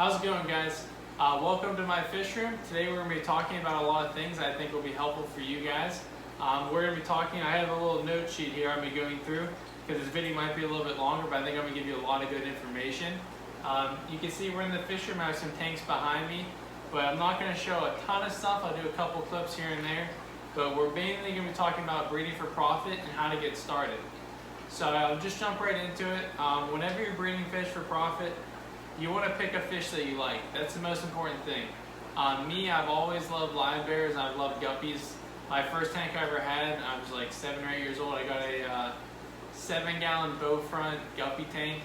How's it going, guys? Welcome to my fish room. Today we're going to be talking about a lot of things I think will be helpful for you guys. We're going to be talking, I have a little note sheet here I'm going to be going through because this video might be a little bit longer, but I think I'm going to give you a lot of good information. You can see we're in the fish room. I have some tanks behind me, but I'm not going to show a ton of stuff. I'll do a couple clips here and there, but we're mainly going to be talking about breeding for profit and how to get started. So I'll just jump right into it. Whenever you're breeding fish for profit, you want to pick a fish that you like. That's the most important thing. Me, I've always loved live bears. I've loved guppies. My first tank I ever had, I was like 7 or 8 years old. I got a 7-gallon bow front guppy tank,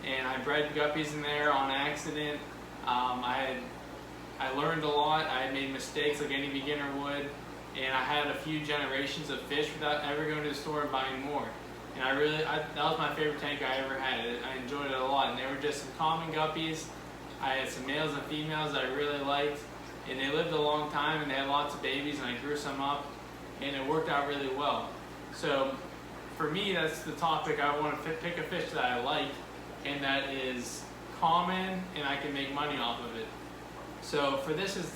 and I bred guppies in there on accident. I learned a lot. I had made mistakes like any beginner would, and I had a few generations of fish without ever going to the store and buying more. And that was my favorite tank I ever had. I enjoyed it a lot, and they were just some common guppies. I had some males and females that I really liked, and they lived a long time, and they had lots of babies, and I grew some up, and it worked out really well. So for me, that's the topic. I want to pick a fish that I like, and that is common, and I can make money off of it. So for this is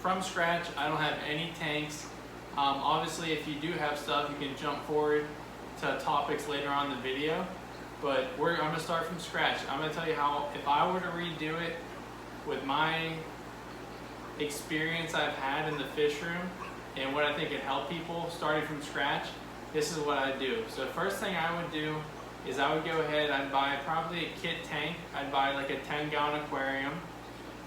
from scratch. I don't have any tanks. Obviously, if you do have stuff, you can jump forward to topics later on in the video, but I'm going to start from scratch. I'm going to tell you how, if I were to redo it with my experience I've had in the fish room and what I think would help people starting from scratch, this is what I do. So first thing I would do is I would go ahead, I'd buy probably a kit tank. I'd buy like a 10-gallon aquarium,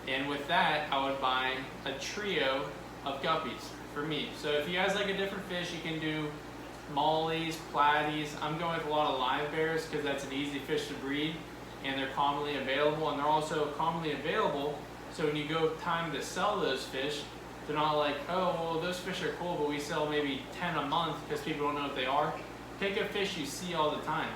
and with that I would buy a trio of guppies for me. So if you guys like a different fish, you can do mollies, platies. I'm going with a lot of live bears because that's an easy fish to breed, and they're commonly available, and they're also commonly available, so when you go time to sell those fish, they're not like, oh, well, those fish are cool, but we sell maybe 10 a month because people don't know what they are. Pick a fish you see all the time.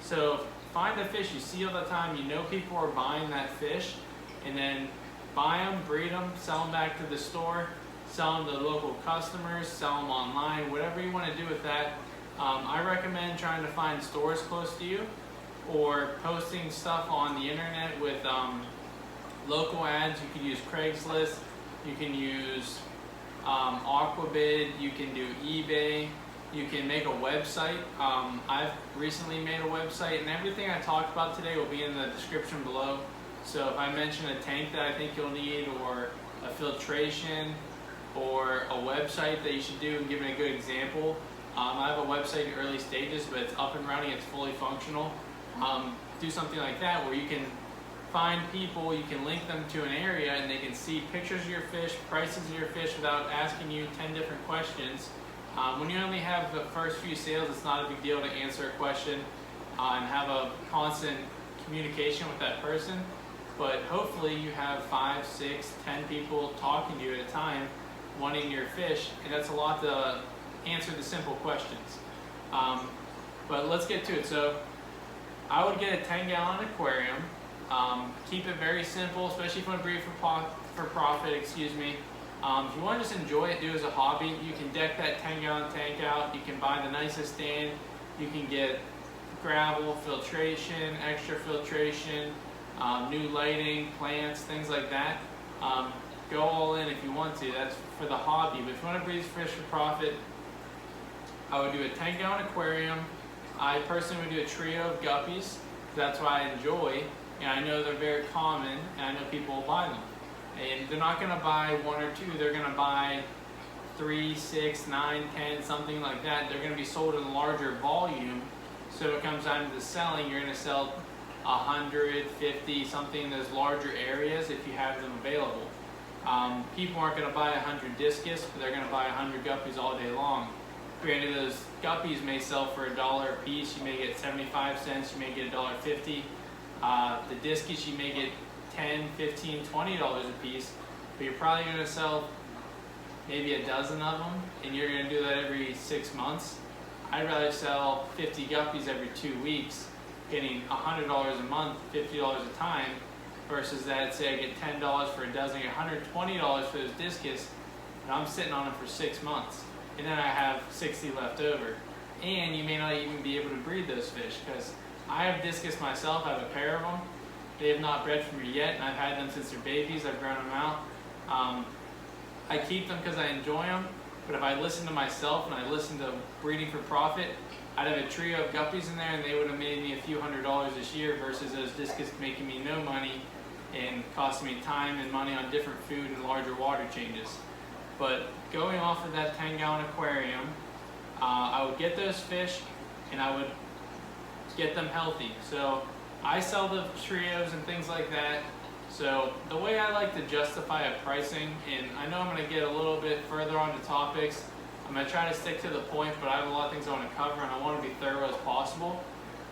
So find a fish you see all the time, you know people are buying that fish, and then buy them, breed them, sell them back to the store, sell them to local customers, sell them online, whatever you want to do with that. I recommend trying to find stores close to you, or posting stuff on the internet with local ads. You can use Craigslist, you can use Aquabid, you can do eBay, you can make a website. I've recently made a website, and everything I talked about today will be in the description below. So if I mention a tank that I think you'll need, or a filtration, or a website that you should do, and give it a good example. I have a website in early stages, but it's up and running, it's fully functional. Do something like that where you can find people, you can link them to an area, and they can see pictures of your fish, prices of your fish without asking you 10 different questions. When you only have the first few sales, it's not a big deal to answer a question and have a constant communication with that person. But hopefully you have 5, 6, 10 people talking to you at a time wanting your fish, and that's a lot to answer the simple questions. But let's get to it. So I would get a 10-gallon aquarium. Keep it very simple, especially if you want to breed for profit, If you want to just enjoy it, do it as a hobby, you can deck that 10-gallon tank out. You can buy the nicest stand. You can get gravel, filtration, extra filtration, new lighting, plants, things like that. Go all in if you want to. That's for the hobby. But if you want to breed fish for profit, I would do a 10-gallon aquarium. I personally would do a trio of guppies. That's what I enjoy, and I know they're very common, and I know people will buy them. And they're not going to buy 1 or 2. They're going to buy 3, 6, 9, 10, something like that. They're going to be sold in larger volume. So when it comes time to selling, you're going to sell 100, 50, something in those larger areas if you have them available. People aren't going to buy 100 discus, but they're going to buy 100 guppies all day long. Granted, those guppies may sell for $1 a piece. You may get 75 cents, you may get $1.50. The discus, you may get $10, $15, $20 a piece, but you're probably going to sell maybe a dozen of them, and you're going to do that every 6 months. I'd rather sell 50 guppies every 2 weeks, getting $100 a month, $50 a time, versus that, say I get $10 for a dozen, I get $120 for those discus, and I'm sitting on them for 6 months, and then I have 60 left over. And you may not even be able to breed those fish, because I have discus myself. I have a pair of them, They have not bred for me yet, and I've had them since they're babies. I've grown them out. I keep them because I enjoy them, but if I listen to myself and I listen to breeding for profit, I'd have a trio of guppies in there and they would have made me a few $100s this year versus those discus making me no money and costing me time and money on different food and larger water changes. But going off of that 10-gallon aquarium, I would get those fish and I would get them healthy. So I sell the trios and things like that. So the way I like to justify a pricing, and I know I'm going to get a little bit further on to topics, I'm going to try to stick to the point, but I have a lot of things I want to cover and I want to be thorough as possible.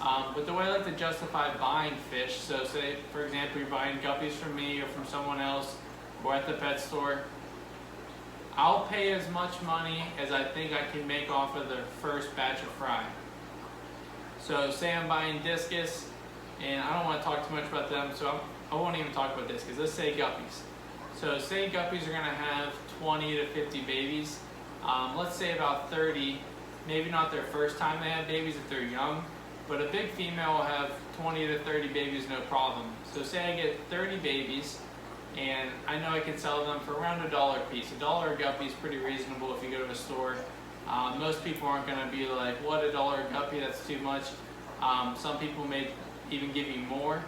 But the way I like to justify buying fish, so say for example you're buying guppies from me or from someone else or at the pet store, I'll pay as much money as I think I can make off of the first batch of fry. So say I'm buying discus, and I don't want to talk too much about them, so I won't even talk about discus. Let's say guppies. So say guppies are going to have 20 to 50 babies. Let's say about 30, maybe not their first time they have babies if they're young, but a big female will have 20 to 30 babies no problem. So say I get 30 babies, and I know I can sell them for around $1 a piece. $1 a guppy is pretty reasonable if you go to a store. Most people aren't going to be like, what, $1 a guppy, that's too much. Some people may even give you more,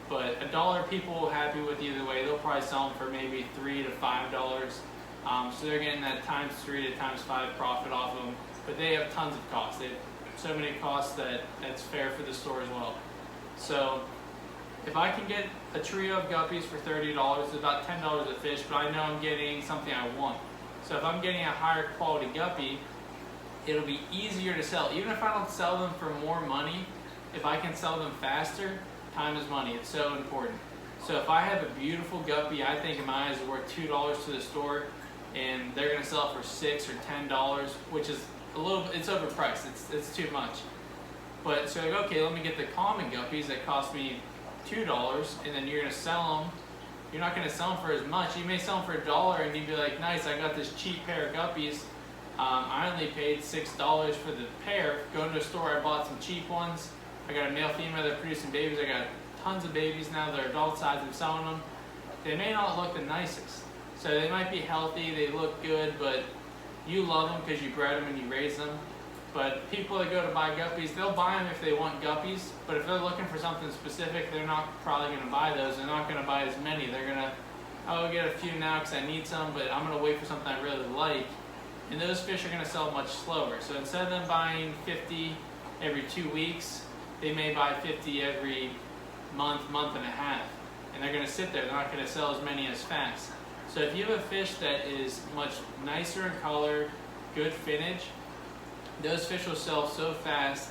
but $1 people are happy with either way. They'll probably sell them for maybe $3 to $5. So they're getting that times 3 to times 5 profit off of them, but they have tons of costs. They have so many costs that that's fair for the store as well. So if I can get a trio of guppies for $30, it's about $10 a fish, but I know I'm getting something I want. So if I'm getting a higher quality guppy, it'll be easier to sell. Even if I don't sell them for more money, if I can sell them faster, time is money. It's so important. So if I have a beautiful guppy, I think in my eyes is worth $2 to the store, and they're going to sell it for $6 or $10, which is a little, it's overpriced. It's too much. But so I go, okay, let me get the common guppies that cost me $2, and then you're going to sell them. You're not going to sell them for as much. You may sell them for $1, and you'd be like, nice, I got this cheap pair of guppies. I only paid $6 for the pair. Going to a store, I bought some cheap ones. I got a male, female, they're producing babies. I got tons of babies now. They're adult size. I'm selling them. They may not look the nicest. So they might be healthy, they look good, but you love them because you bred them and you raise them. But people that go to buy guppies, they'll buy them if they want guppies, but if they're looking for something specific, they're not probably going to buy those. They're not going to buy as many. They're going to, oh, I'll get a few now because I need some, but I'm going to wait for something I really like. And those fish are going to sell much slower. So instead of them buying 50 every 2 weeks, they may buy 50 every month, month and a half. And they're going to sit there. They're not going to sell as many as fast. So if you have a fish that is much nicer in color, good finish, those fish will sell so fast.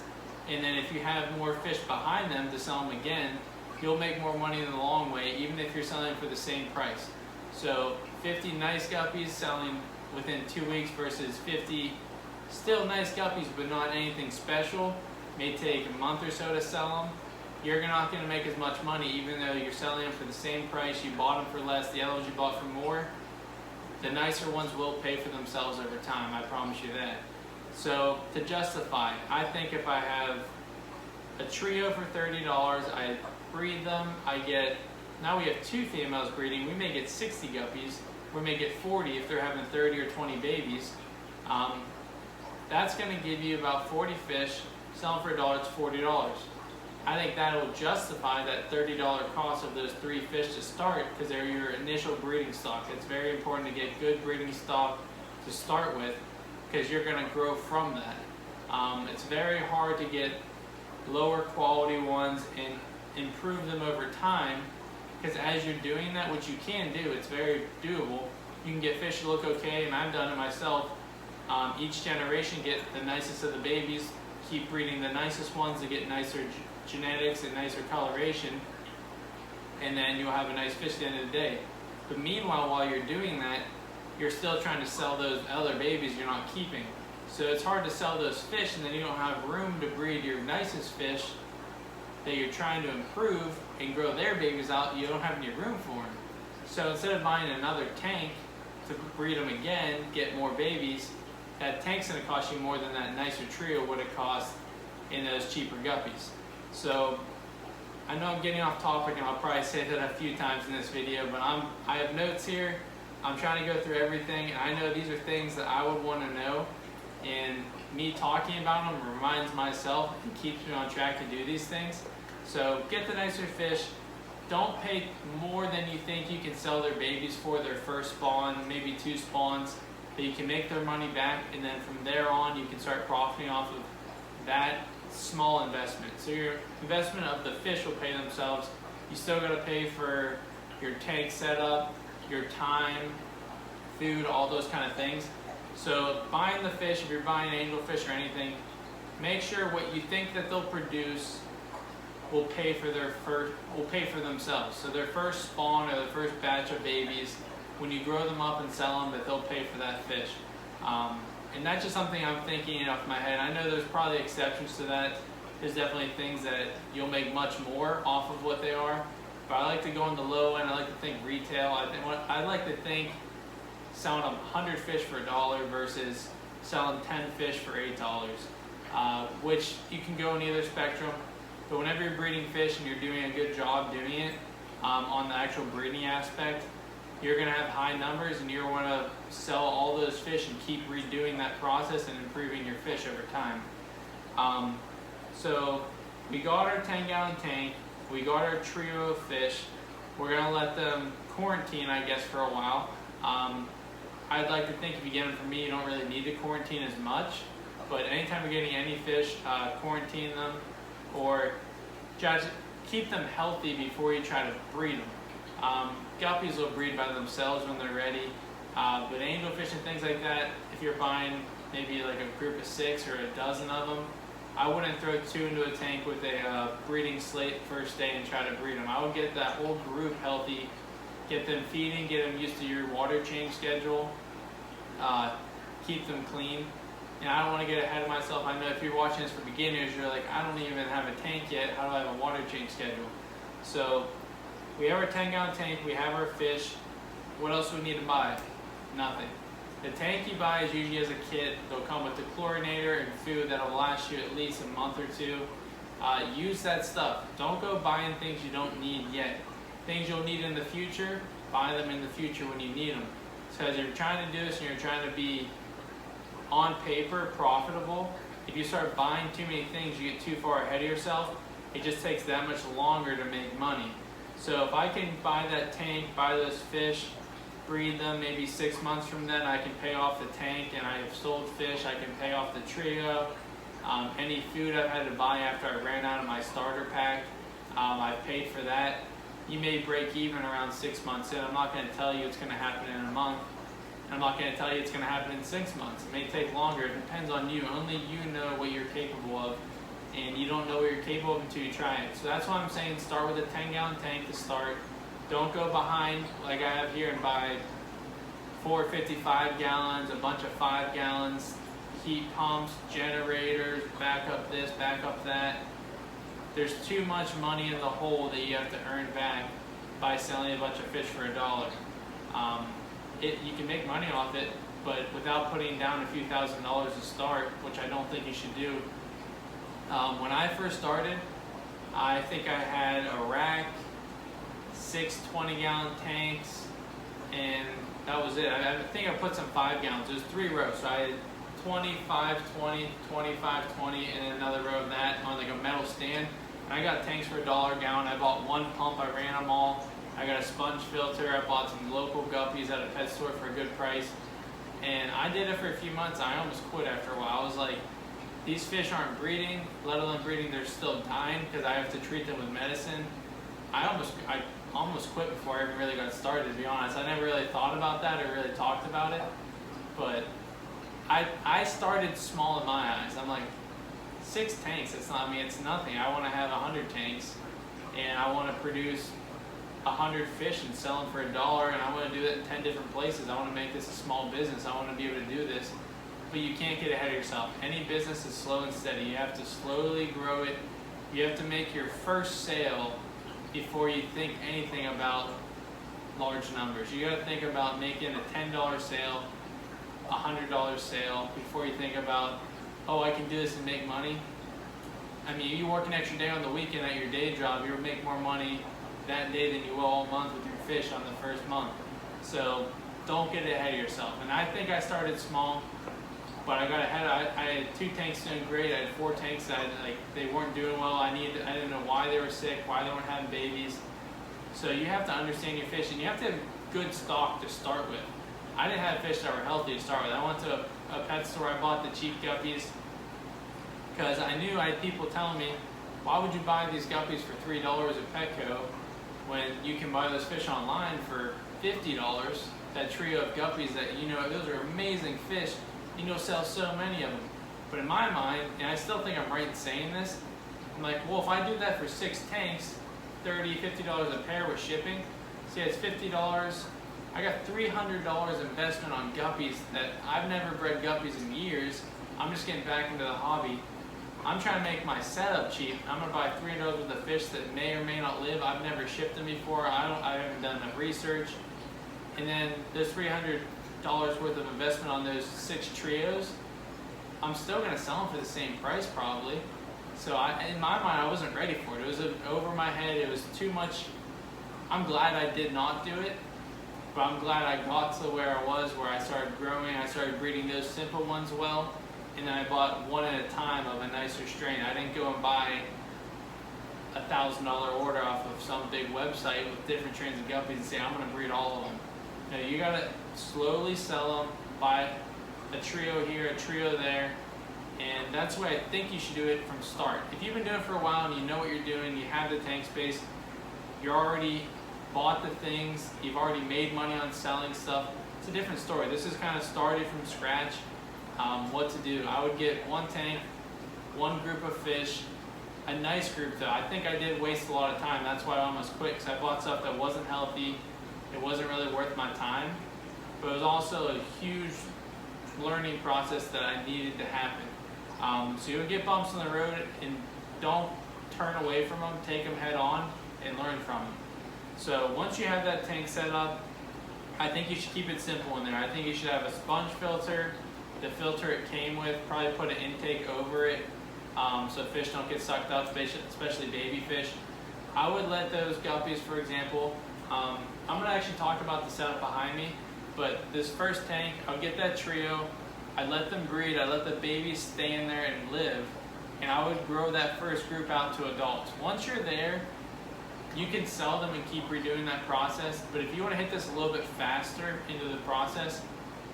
And then if you have more fish behind them to sell them again, you'll make more money in the long way, even if you're selling for the same price. So 50 nice guppies selling within 2 weeks versus 50 still nice guppies but not anything special, may take a month or so to sell them. You're not going to make as much money even though you're selling them for the same price. You bought them for less, the other ones you bought for more. The nicer ones will pay for themselves over time, I promise you that. So to justify, I think if I have a trio for $30, I breed them, I get, now we have 2 females breeding, we may get 60 guppies, we may get 40 if they're having 30 or 20 babies. That's going to give you about 40 fish, selling for $1, it's $40. I think that will justify that $30 cost of those 3 fish to start because they're your initial breeding stock. It's very important to get good breeding stock to start with because you're going to grow from that. It's very hard to get lower quality ones and improve them over time because as you're doing that, which you can do, it's very doable. You can get fish to look okay, and I've done it myself. Each generation get the nicest of the babies, keep breeding the nicest ones to get nicer genetics and nicer coloration, and then you'll have a nice fish at the end of the day. But meanwhile, while you're doing that, you're still trying to sell those other babies you're not keeping. So it's hard to sell those fish, and then you don't have room to breed your nicest fish that you're trying to improve and grow their babies out. You don't have any room for them. So instead of buying another tank to breed them again, get more babies, that tank's going to cost you more than that nicer trio would have cost in those cheaper guppies. So I know I'm getting off topic and I'll probably say that a few times in this video, but I have notes here. I'm trying to go through everything, and I know these are things that I would want to know, and me talking about them reminds myself and keeps me on track to do these things. So get the nicer fish. Don't pay more than you think you can sell their babies for their first spawn, maybe 2 spawns, that you can make their money back, and then from there on you can start profiting off of that small investment. So your investment of the fish will pay themselves. You still got to pay for your tank setup, your time, food, all those kind of things. So buying the fish, if you're buying angelfish or anything, make sure what you think that they'll produce will pay for themselves. So their first spawn or their first batch of babies, when you grow them up and sell them, that they'll pay for that fish. And that's just something I'm thinking off my head. I know there's probably exceptions to that. There's definitely things that you'll make much more off of what they are. But I like to go on the low end. I like to think retail. I like to think selling 100 fish for $1 versus selling 10 fish for $8, which you can go in either spectrum. But whenever you're breeding fish and you're doing a good job doing it on the actual breeding aspect, you're going to have high numbers, and you're going to sell all those fish and keep redoing that process and improving your fish over time. So we got our 10-gallon tank, we got our trio of fish. We're going to let them quarantine, I guess, for a while. I'd like to think if you get them from me, you don't really need to quarantine as much. But anytime you're getting any fish, quarantine them, or just keep them healthy before you try to breed them. Guppies will breed by themselves when they're ready, but angelfish and things like that, if you're buying maybe like a group of 6 or a dozen of them, I wouldn't throw 2 into a tank with a breeding slate first day and try to breed them. I would get that whole group healthy, get them feeding, get them used to your water change schedule, keep them clean. And I don't want to get ahead of myself. I know if you're watching this for beginners, you're like, I don't even have a tank yet. How do I have a water change schedule? So we have our 10-gallon tank. We have our fish. What else do we need to buy? Nothing. The tank you buy is usually as a kit. They'll come with the chlorinator and food that'll last you at least a month or 2. Use that stuff. Don't go buying things you don't need yet. Things you'll need in the future, buy them in the future when you need them. Because if you're trying to do this and you're trying to be on paper profitable, if you start buying too many things, you get too far ahead of yourself. It just takes that much longer to make money. So if I can buy that tank, buy those fish, breed them, maybe 6 months from then I can pay off the tank, and I have sold fish, I can pay off the trio. Any food I've had to buy after I ran out of my starter pack, I've paid for that. You may break even around 6 months in. I'm not going to tell you it's going to happen in a month. I'm not going to tell you it's going to happen in 6 months. It may take longer. It depends on you. Only you know what you're capable of, and you don't know what you're capable of until you try it. So that's why I'm saying start with a 10-gallon tank to start. Don't go behind like I have here and buy 4 55 gallons, a bunch of 5 gallons, heat pumps, generators, back up this, back up that. There's too much money in the hole that you have to earn back by selling a bunch of fish for $1. You can make money off it, but without putting down a few $1,000s to start, which I don't think you should do. When I first started, I think I had a rack, 6 20-gallon tanks, and that was it. I think I put some 5 gallons. It was 3 rows, so I had 25, 20, 25, 20, and then another row of that on like a metal stand. And I got tanks for $1 a gallon. I bought 1 pump, I ran them all. I got a sponge filter. I bought some local guppies at a pet store for a good price. And I did it for a few months. I almost quit after a while. I was like, these fish aren't breeding, let alone breeding, they're still dying because I have to treat them with medicine. I almost quit before I even really got started, to be honest. I never really thought about that or really talked about it. But I started small in my eyes. I'm like, 6 tanks, it's nothing. I want to have 100 tanks, and I want to produce 100 fish and sell them for $1, and I want to do that in 10 different places. I want to make this a small business. I want to be able to do this. But you can't get ahead of yourself. Any business is slow and steady. You have to slowly grow it. You have to make your first sale before you think anything about large numbers. You got to think about making a $10 sale, $100 sale before you think about, oh, I can do this and make money. I mean, you work an extra day on the weekend at your day job, you'll make more money that day than you will all month with your fish on the first month. So don't get ahead of yourself. And I think I started small, but I got ahead. I had 2 tanks doing great. I had 4 tanks that they weren't doing well. I didn't know why they were sick, why they weren't having babies. So you have to understand your fish, and you have to have good stock to start with. I didn't have fish that were healthy to start with. I went to a pet store, I bought the cheap guppies, because I knew I had people telling me, why would you buy these guppies for $3 at Petco when you can buy those fish online for $50? That trio of guppies that, you know, those are amazing fish, you know, sell so many of them. But in my mind, and I still think I'm right in saying this, I'm like, well, if I do that for 6 tanks, $30, $50 a pair with shipping, see, it's $50. I got $300 investment on guppies that I've never bred guppies in years. I'm just getting back into the hobby. I'm trying to make my setup cheap. I'm gonna buy $300 worth of fish that may or may not live. I've never shipped them before. I haven't done enough research. And then there's $300 worth of investment on those 6 trios. I'm still gonna sell them for the same price probably. So in my mind, I wasn't ready for it. It was over my head. It was too much. I'm glad I did not do it, but I'm glad I got to where I was, where I started growing. I started breeding those simple ones well, and then I bought one at a time of a nicer strain. I didn't go and buy a $1,000 order off of some big website with different strains of guppies and say, I'm gonna breed all of them. No, you gotta slowly sell them, buy a trio here, a trio there, and that's the way I think you should do it from start. If you've been doing it for a while and you know what you're doing, you have the tank space, you're already bought the things, you've already made money on selling stuff, it's a different story. This is kind of started from scratch, what to do. I would get 1 tank, 1 group of fish, a nice group though. I think I did waste a lot of time. That's why I almost quit, because I bought stuff that wasn't healthy. It wasn't really worth my time, but it was also a huge learning process that I needed to happen. So you'll get bumps on the road, and don't turn away from them, take them head on and learn from them. So once you have that tank set up, I think you should keep it simple in there. I think you should have a sponge filter, the filter it came with, probably put an intake over it, so fish don't get sucked up, especially baby fish. I would let those guppies, for example, I'm gonna actually talk about the setup behind me, but this first tank, I'll get that trio, I let them breed, I let the babies stay in there and live, and I would grow that first group out to adults. Once you're there, you can sell them and keep redoing that process, but if you want to hit this a little bit faster into the process,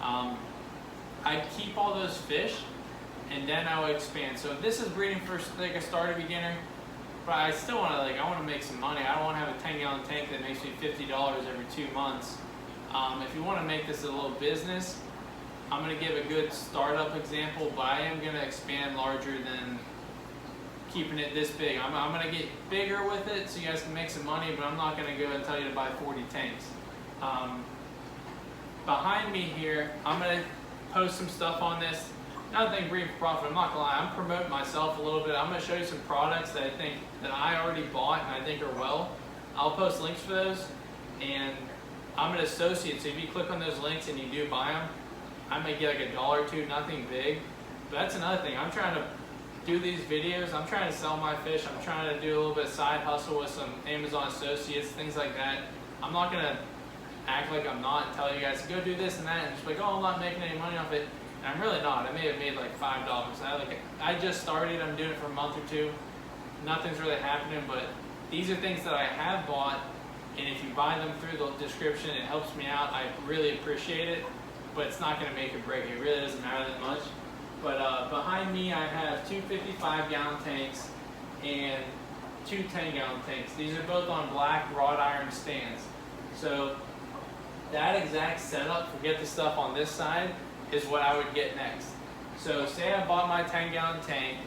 I'd keep all those fish and then I would expand. So this is breeding for like a starter beginner, but I still want to I want to make some money. I don't want to have a 10-gallon tank that makes me $50 every 2 months. If you want to make this a little business, I'm going to give a good startup example, but I am going to expand larger than keeping it this big. I'm going to get bigger with it so you guys can make some money, but I'm not going to go and tell you to buy 40 tanks. Behind me here, I'm going to post some stuff on this. Another thing, breeding for profit, I'm not going to lie, I'm promoting myself a little bit. I'm going to show you some products that I think that I already bought and I think are well. I'll post links for those, and I'm an associate, so if you click on those links and you do buy them, I may get like $1 or $2, nothing big. But that's another thing, I'm trying to do these videos, I'm trying to sell my fish, I'm trying to do a little bit of side hustle with some Amazon associates, things like that. I'm not going to act like I'm not and tell you guys to go do this and that and just like, oh, I'm not making any money off it. And I'm really not. I may have made like $5. I just started, I'm doing it for a month or 2. Nothing's really happening, but these are things that I have bought, and if you buy them through the description, it helps me out. I really appreciate it, but it's not going to make or break. It really doesn't matter that much. But behind me, I have 2 55-gallon tanks and 2 10-gallon tanks. These are both on black wrought iron stands. So that exact setup, forget the stuff on this side, is what I would get next. So say I bought my 10-gallon tank,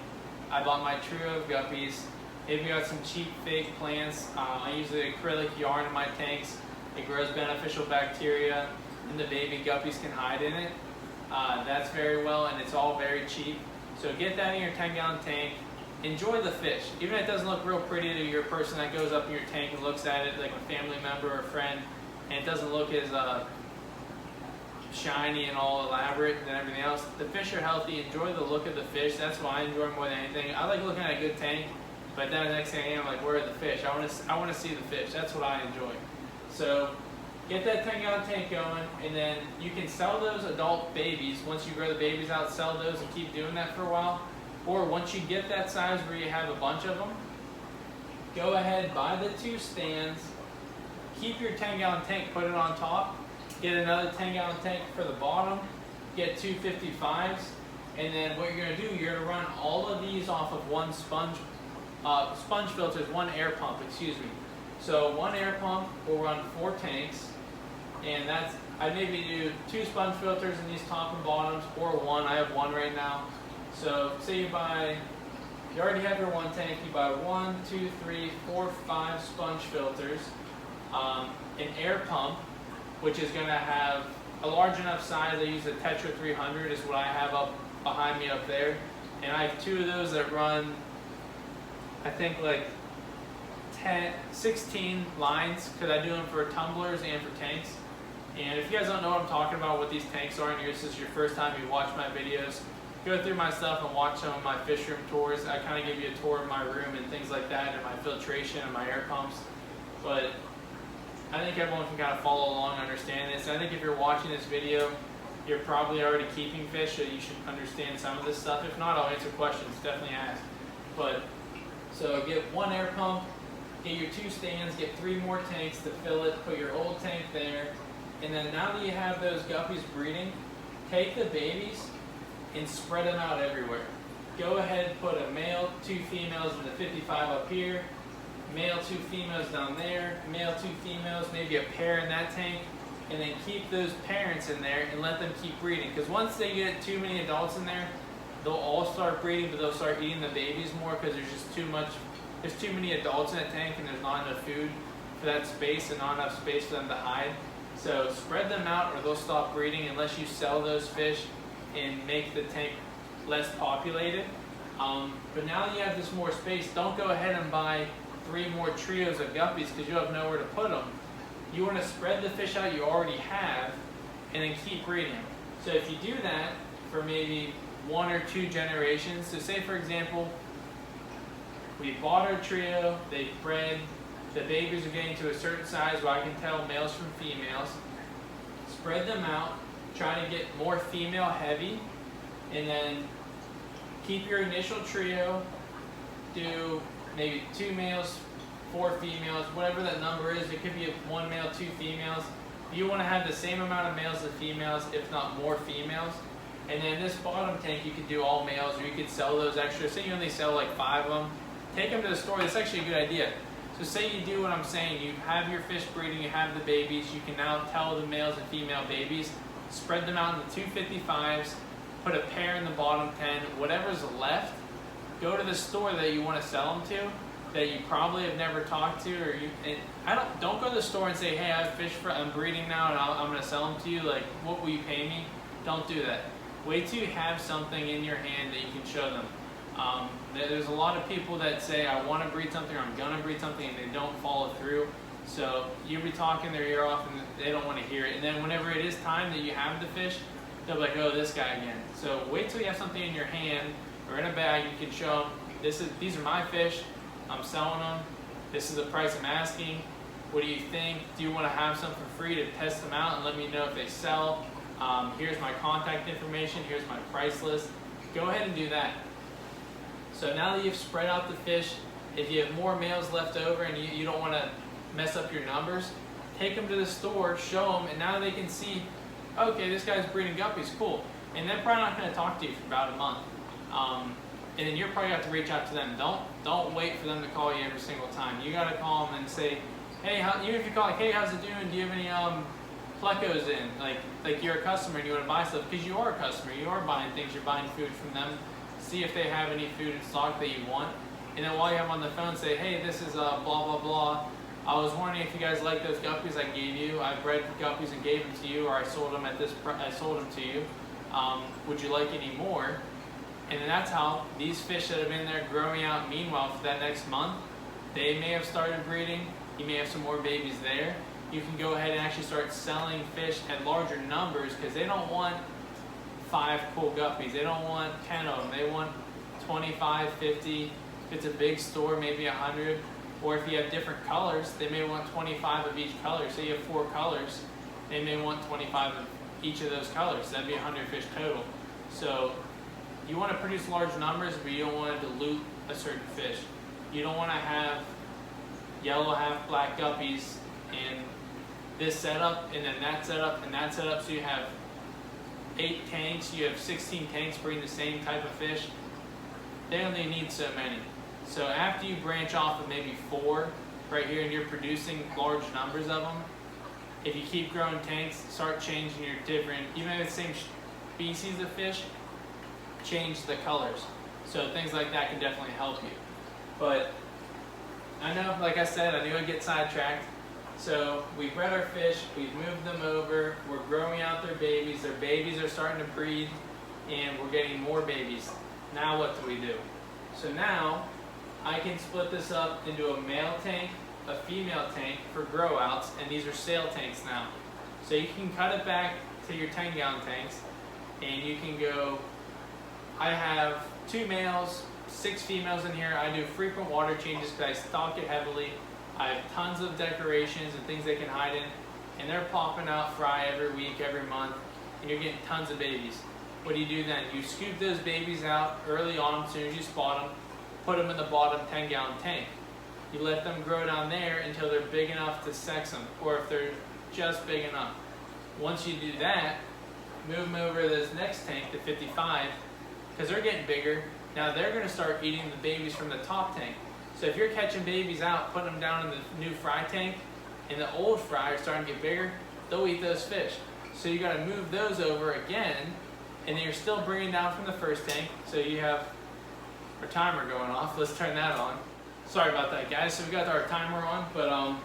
I bought my trio of guppies, maybe got some cheap fake plants. I use the acrylic yarn in my tanks. It grows beneficial bacteria, and the baby guppies can hide in it. That's very well, and it's all very cheap. So get that in your 10-gallon tank. Enjoy the fish. Even if it doesn't look real pretty to your person that goes up in your tank and looks at it like a family member or a friend, and it doesn't look as shiny and all elaborate and everything else. The fish are healthy. Enjoy the look of the fish. That's what I enjoy more than anything. I like looking at a good tank, but then the next thing I am like, where are the fish? I want to see the fish. That's what I enjoy. So get that 10-gallon tank going, and then you can sell those adult babies. Once you grow the babies out, sell those and keep doing that for a while. Or once you get that size where you have a bunch of them, go ahead, buy the 2 stands, keep your 10-gallon tank, put it on top, get another 10-gallon tank for the bottom, get 2 55s, and then what you're going to do, you're going to run all of these off of one sponge filters, one air pump, excuse me. So one air pump will run 4 tanks, and I maybe do 2 sponge filters in these top and bottoms, or 1. I have 1 right now. So say you already have your 1 tank, you buy 1, 2, 3, 4, 5 sponge filters, an air pump, which is going to have a large enough size. I use a Tetra 300 is what I have up behind me up there, and I have 2 of those that run, I think like 16 lines, because I do them for tumblers and for tanks. And if you guys don't know what I'm talking about, what these tanks are, and this is your first time you watch my videos, go through my stuff and watch some of my fish room tours. I kind of give you a tour of my room and things like that, and my filtration and my air pumps. But I think everyone can kind of follow along and understand this. I think if you're watching this video, you're probably already keeping fish, so you should understand some of this stuff. If not, I'll answer questions, definitely ask. But, so get 1 air pump, get your 2 stands, get 3 more tanks to fill it, put your old tank there, and then now that you have those guppies breeding, take the babies and spread them out everywhere. Go ahead and put a male, 2 females in the 55 up here, male 2 females down there, male 2 females, maybe a pair in that tank, and then keep those parents in there and let them keep breeding. Because once they get too many adults in there, they'll all start breeding, but they'll start eating the babies more because there's just there's too many adults in a tank and there's not enough food for that space and not enough space for them to hide. So spread them out or they'll stop breeding unless you sell those fish and make the tank less populated. But now that you have this more space, don't go ahead and buy 3 more trios of guppies because you have nowhere to put them. You want to spread the fish out you already have and then keep breeding them. So if you do that for maybe 1 or 2 generations, so say for example, we bought our trio, they bred, the babies are getting to a certain size where I can tell males from females, spread them out, try to get more female heavy, and then keep your initial trio, do maybe 2 males, 4 females, whatever that number is. It could be 1 male, 2 females. You want to have the same amount of males as females, if not more females. And then this bottom tank, you could do all males, or you could sell those extra. Say you only sell like 5 of them. Take them to the store. That's actually a good idea. So say you do what I'm saying. You have your fish breeding, you have the babies. You can now tell the males and female babies, spread them out into 2 55s, put a pair in the bottom 10. Whatever's left, go to the store that you want to sell them to, that you probably have never talked to, or don't go to the store and say, hey, I have fish I'm breeding now and I'm going to sell them to you. Like, what will you pay me? Don't do that. Wait till you have something in your hand that you can show them. There's a lot of people that say, I want to breed something or I'm going to breed something, and they don't follow through. So you'll be talking their ear off and they don't want to hear it. And then whenever it is time that you have the fish, they'll be like, oh, this guy again. So wait till you have something in your hand or in a bag you can show them, these are my fish, I'm selling them, this is the price I'm asking, what do you think? Do you want to have some for free to test them out and let me know if they sell? Here's my contact information, here's my price list. Go ahead and do that. So now that you've spread out the fish, if you have more males left over and you don't want to mess up your numbers, take them to the store, show them, and now they can see, okay, this guy's breeding guppies, cool. And they're probably not going to talk to you for about a month. And then you're probably going to have to reach out to them. Don't wait for them to call you every single time. You got to call them and say, hey, even if you call like, hey, how's it doing? Do you have any plecos in? Like you're a customer and you want to buy stuff, because you are a customer. You are buying things. You're buying food from them. See if they have any food in stock that you want. And then while you have them on the phone, say, hey, this is blah, blah, blah. I was wondering if you guys like those guppies I gave you. I bred guppies and gave them to you, or I sold them at this price. I sold them to you. Would you like any more? And then that's how these fish that have been there growing out, meanwhile, for that next month, they may have started breeding. You may have some more babies there. you can go ahead and actually start selling fish at larger numbers, because they don't want 5 cool guppies. They don't want 10 of them. They want 25, 50. If it's a big store, maybe 100. Or if you have different colors, they may want 25 of each color. So you have 4 colors, they may want 25 of each of those colors. That'd be 100 fish total. So you want to produce large numbers, but you don't want to dilute a certain fish. You don't want to have yellow half black guppies in this setup, and then that setup, and that setup. So you have 8 tanks, you have 16 tanks breeding the same type of fish. They only need so many. So after you branch off of maybe 4 right here, and you're producing large numbers of them, if you keep growing tanks, start changing your different, even if it's the same species of fish, change the colors. So things like that can definitely help you. But I know, like I said, I knew I'd get sidetracked. So we bred our fish, we've moved them over, we're growing out their babies are starting to breed, and we're getting more babies. Now what do we do? So now I can split this up into a male tank, a female tank for grow outs, and these are sale tanks now. So you can cut it back to your 10-gallon tanks, and you can go, I have 2 males, 6 females in here. I do frequent water changes because I stock it heavily. I have tons of decorations and things they can hide in, and they're popping out fry every week, every month, and you're getting tons of babies. What do you do then? You scoop those babies out early on as soon as you spot them, put them in the bottom 10-gallon tank. You let them grow down there until they're big enough to sex them, or if they're just big enough. Once you do that, move them over to this next tank, the 55, because they're getting bigger. Now they're going to start eating the babies from the top tank. So if you're catching babies out, putting them down in the new fry tank, and the old fry are starting to get bigger, they'll eat those fish. So you got to move those over again, and then you're still bringing down from the first tank. So you have our timer going off. Let's turn that on. Sorry about that, guys. So we got our timer on, but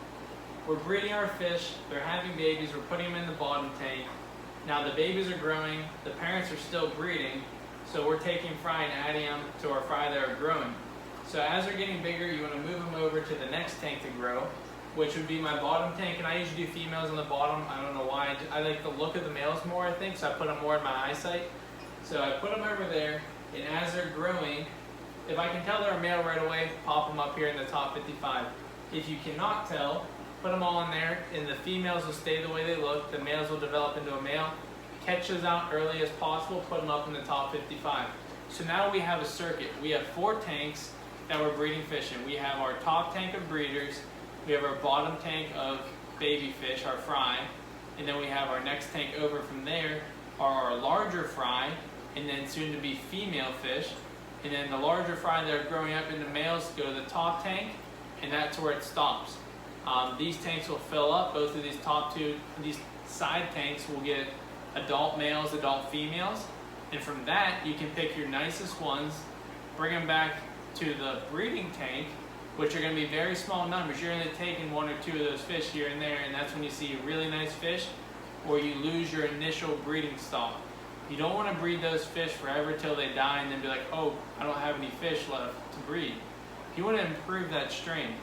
we're breeding our fish. They're having babies. We're putting them in the bottom tank. Now the babies are growing. The parents are still breeding. So we're taking fry and adding them to our fry that are growing. So as they're getting bigger, you want to move them over to the next tank to grow, which would be my bottom tank. And I usually do females on the bottom. I don't know why. I like the look of the males more, I think, so I put them more in my eyesight. So I put them over there, and as they're growing, if I can tell they're a male right away, pop them up here in the top 55. If you cannot tell, put them all in there, and the females will stay the way they look. The males will develop into a male. Catch those out early as possible, put them up in the top 55. So now we have a circuit. We have 4 tanks that we're breeding fish in. We have our top tank of breeders, we have our bottom tank of baby fish, our fry, and then we have our next tank over from there are our larger fry, and then soon to be female fish. And then the larger fry that are growing up into males go to the top tank, and that's where it stops. These tanks will fill up. Both of these top 2, these side tanks will get adult males, adult females, and from that you can pick your nicest ones, bring them back to the breeding tank, which are going to be very small numbers. You're only taking 1 or 2 of those fish here and there, and that's when you see a really nice fish, or you lose your initial breeding stock. You don't want to breed those fish forever till they die and then be like, oh, I don't have any fish left to breed. You want to improve that strain,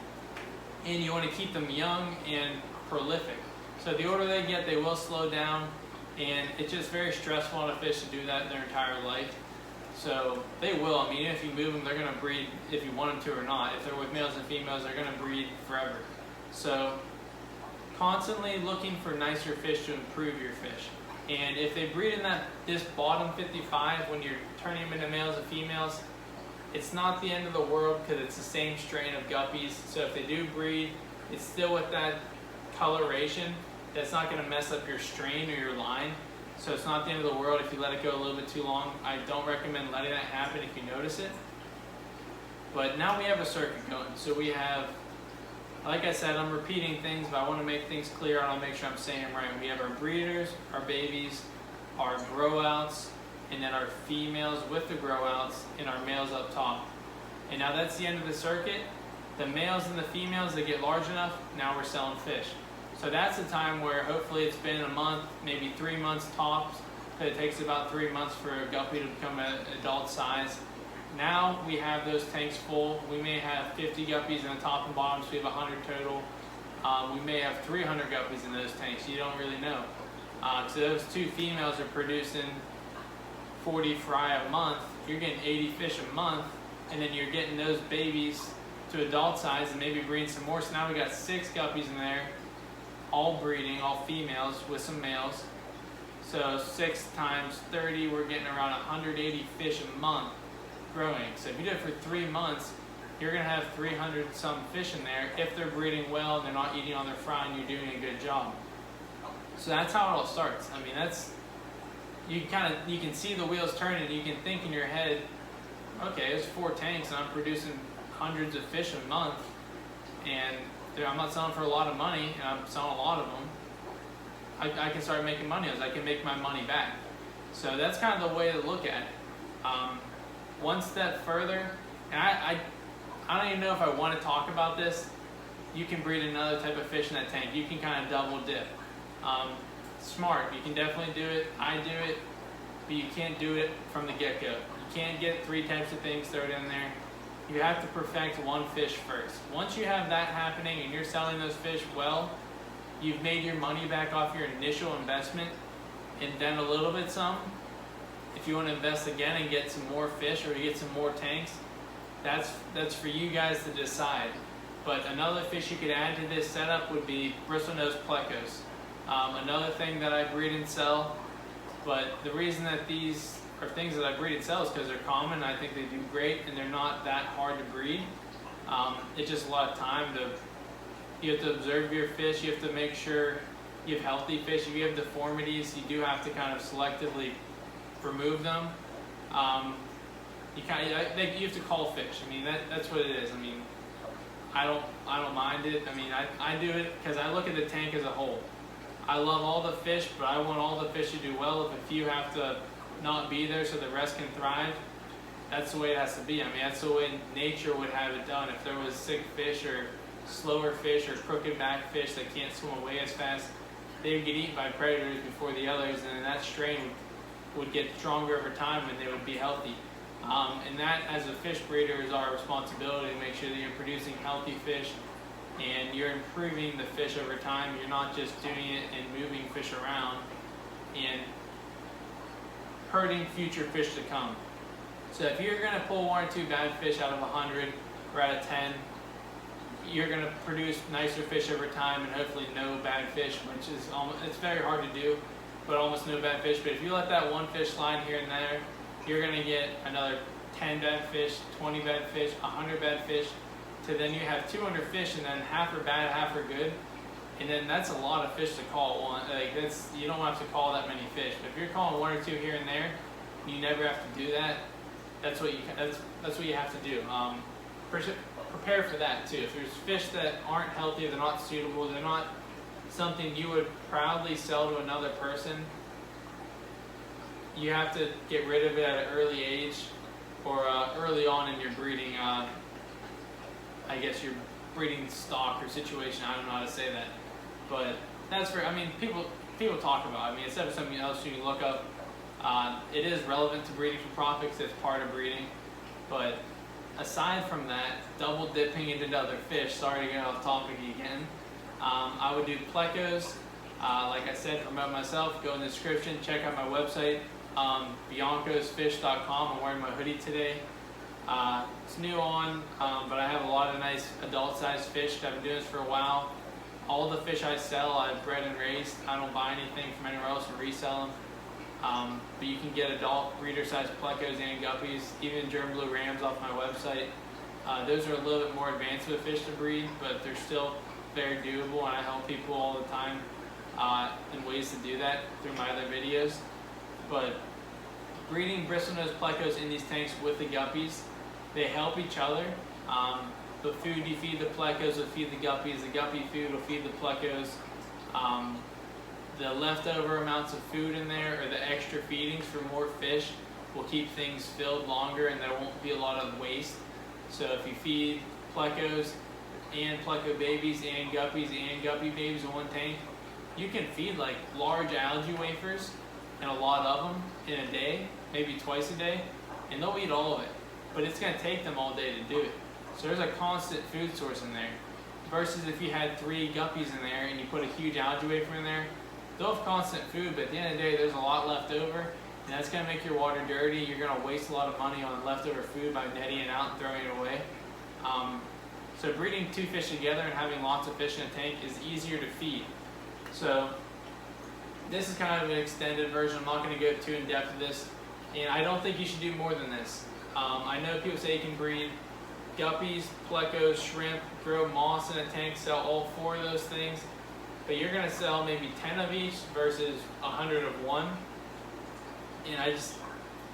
and you want to keep them young and prolific. So the older they get, they will slow down, and it's just very stressful on a fish to do that their entire life. So they will. I mean, even if you move them, they're going to breed if you want them to or not. If they're with males and females, they're going to breed forever. So constantly looking for nicer fish to improve your fish. And if they breed in this bottom 55, when you're turning them into males and females, it's not the end of the world because it's the same strain of guppies. So if they do breed, it's still with that coloration. That's not going to mess up your strain or your line. So it's not the end of the world if you let it go a little bit too long. I don't recommend letting that happen if you notice it. But now we have a circuit going. So we have, like I said, I'm repeating things, but I want to make things clear. I want to make sure I'm saying them right. We have our breeders, our babies, our grow outs, and then our females with the grow outs, and our males up top. And now that's the end of the circuit. The males and the females, they get large enough, now we're selling fish. So that's the time where hopefully it's been a month, maybe 3 months tops. It takes about 3 months for a guppy to become an adult size. Now we have those tanks full. We may have 50 guppies in the top and bottom, so we have 100 total. we may have 300 guppies in those tanks. You don't really know. So those 2 females are producing 40 fry a month. You're getting 80 fish a month, and then you're getting those babies to adult size and maybe breeding some more. So now we got 6 guppies in there, all breeding, all females with some males. So 6 times 30, we're getting around 180 fish a month growing. So if you do it for 3 months, you're gonna have 300 some fish in there if they're breeding well and they're not eating on their fry and you're doing a good job. So that's how it all starts. I mean, that's, you can see the wheels turning and you can think in your head, okay, there's 4 tanks and I'm producing hundreds of fish a month, and I'm not selling for a lot of money, and I'm selling a lot of them. I can start making money as I can make my money back. So that's kind of the way to look at it. One step further, and I don't even know if I want to talk about this. You can breed another type of fish in that tank. You can kind of double dip. Smart, you can definitely do it. I do it, but you can't do it from the get-go. You can't get 3 types of things thrown in there. You have to perfect one fish first. Once you have that happening and you're selling those fish well, you've made your money back off your initial investment and then a little bit some. If you want to invest again and get some more fish or get some more tanks, that's for you guys to decide. But another fish you could add to this setup would be bristlenose plecos. Another thing that I breed and sell, but the reason that these are things that I breed and sell is because they're common. I think they do great and they're not that hard to breed. It's just a lot of time you have to observe your fish. You have to make sure you have healthy fish. If you have deformities, you do have to kind of selectively remove them. You have to call fish. I mean, that's what it is. I mean, I don't mind it. I mean, I do it because I look at the tank as a whole. I love all the fish, but I want all the fish to do well. If a few have to not be there so the rest can thrive, that's the way it has to be. I mean, that's the way nature would have it done. If there was sick fish or slower fish or crooked back fish that can't swim away as fast, they would get eaten by predators before the others, and then that strain would get stronger over time and they would be healthy. And that, as a fish breeder, is our responsibility to make sure that you're producing healthy fish and you're improving the fish over time. You're not just doing it and moving fish around and hurting future fish to come. So if you're going to pull 1 or 2 bad fish out of 100 or out of 10, you're going to produce nicer fish over time and hopefully no bad fish, which is it's very hard to do, but almost no bad fish. But if you let that one fish slide here and there, you're going to get another 10 bad fish, 20 bad fish, 100 bad fish, to then you have 200 fish and then half are bad, half are good. And then that's a lot of fish to call one. Like you don't have to call that many fish. But if you're calling 1 or 2 here and there, you never have to do that. That's what you have to do. Prepare for that too. If there's fish that aren't healthy, they're not suitable, they're not something you would proudly sell to another person, you have to get rid of it at an early age or early on in your breeding. I guess your breeding stock or situation. I don't know how to say that, but that's for. I mean, people talk about it. I mean, instead of something else you can look up. It is relevant to breeding for profit because it's part of breeding, but aside from that, double dipping into other fish. Sorry to get off topic again. I would do plecos. Like I said, promote myself. Go in the description. Check out my website, biancosfish.com. I'm wearing my hoodie today. It's new on, but I have a lot of nice adult-sized fish. I've been doing this for a while. All the fish I sell, I've bred and raised. I don't buy anything from anywhere else and resell them. But you can get adult breeder-sized plecos and guppies, even germ blue rams off my website. Those are a little bit more advanced with fish to breed, but they're still very doable, and I help people all the time in ways to do that through my other videos. But breeding bristlenose plecos in these tanks with the guppies, they help each other. The food you feed the plecos will feed the guppies. The guppy food will feed the plecos. The leftover amounts of food in there or the extra feedings for more fish will keep things filled longer and there won't be a lot of waste. So if you feed plecos and pleco babies and guppy babies in one tank, you can feed like large algae wafers and a lot of them in a day, maybe twice a day, and they'll eat all of it. But it's going to take them all day to do it. So there's a constant food source in there. versus if you had 3 guppies in there and you put a huge algae wafer in there. They'll have constant food, but at the end of the day, there's a lot left over, and that's going to make your water dirty. You're going to waste a lot of money on leftover food by netting it out and throwing it away. So breeding 2 fish together and having lots of fish in a tank is easier to feed. So this is kind of an extended version. I'm not going to go too in depth with this, and I don't think you should do more than this. I know people say you can breed guppies, plecos, shrimp, grow moss in a tank, sell all 4 of those things, but you're going to sell maybe 10 of each versus 100 of one. And